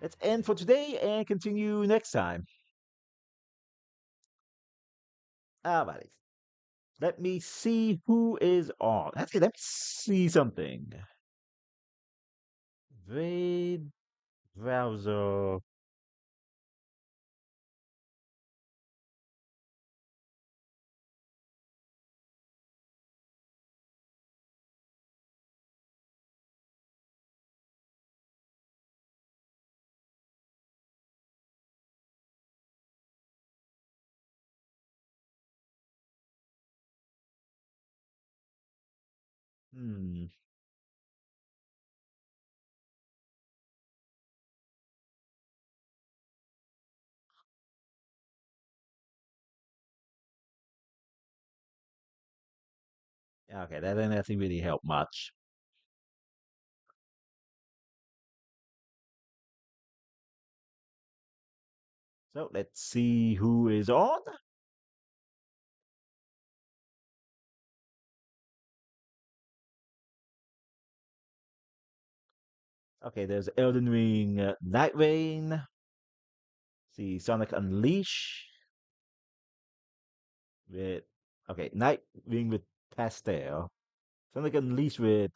[SPEAKER 1] let's end for today and continue next time. Alrighty. Let me see who is on. Actually, let me see something. Raid browser. Hmm. Okay, that didn't actually really help much. So let's see who is on. Okay, there's Elden Ring, Night Rain. See Sonic Unleash with okay, Night Ring with Pastel. Sonic Unleash with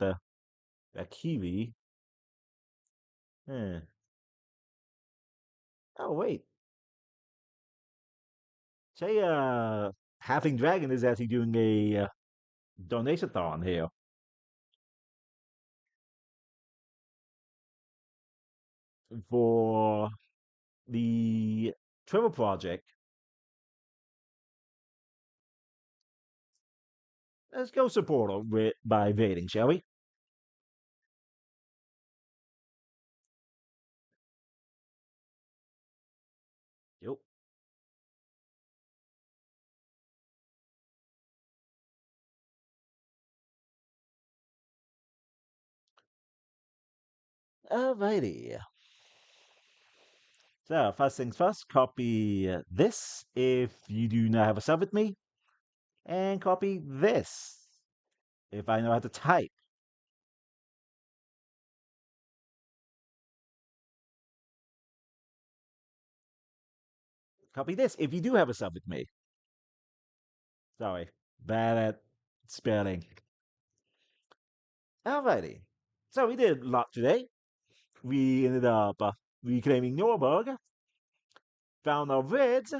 [SPEAKER 1] Kiwi. Hmm. Oh wait, say Halfling Dragon is actually doing a donation-thon here for the Trevor Project. Let's go support her with by voting, shall we? Yep. Alrighty. So, first things first, copy this if you do not have a sub with me, and copy this if I know how to type. Copy this if you do have a sub with me. Sorry, bad at spelling. Alrighty. So we did a lot today. We ended up reclaiming Norberg, found our reds,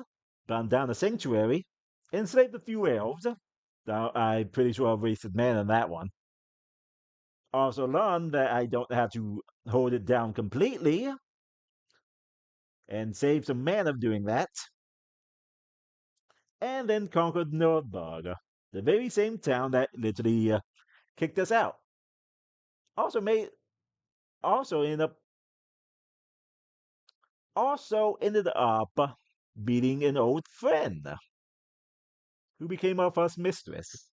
[SPEAKER 1] burned down the sanctuary, enslaved a few elves. Now, I'm pretty sure I wasted mana on that one. Also learned that I don't have to hold it down completely, and save some mana doing that. And then conquered Nordberg, the very same town that literally kicked us out. Also made, also ended up, also ended up meeting an old friend who became our first mistress.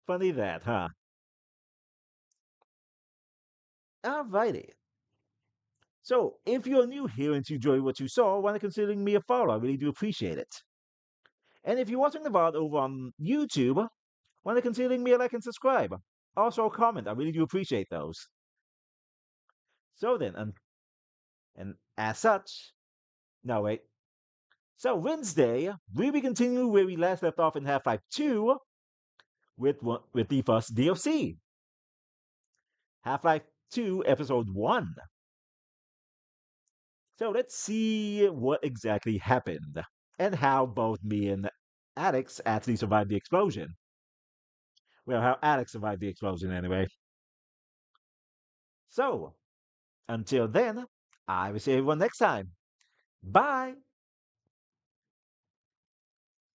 [SPEAKER 1] Funny that, huh? Alrighty. So, if you're new here and you enjoy what you saw, why not consider me a follow? I really do appreciate it. And if you're watching the VOD over on YouTube, why not consider me a like and subscribe? Also, a comment. I really do appreciate those. So then, and as such, no wait. So Wednesday, we will continue where we last left off in Half-Life 2 with the first DLC. Half-Life 2 Episode 1. So let's see what exactly happened and how both me and Alex actually survived the explosion. Well, how Alex survived the explosion anyway. So, until then, I will see everyone next time. Bye!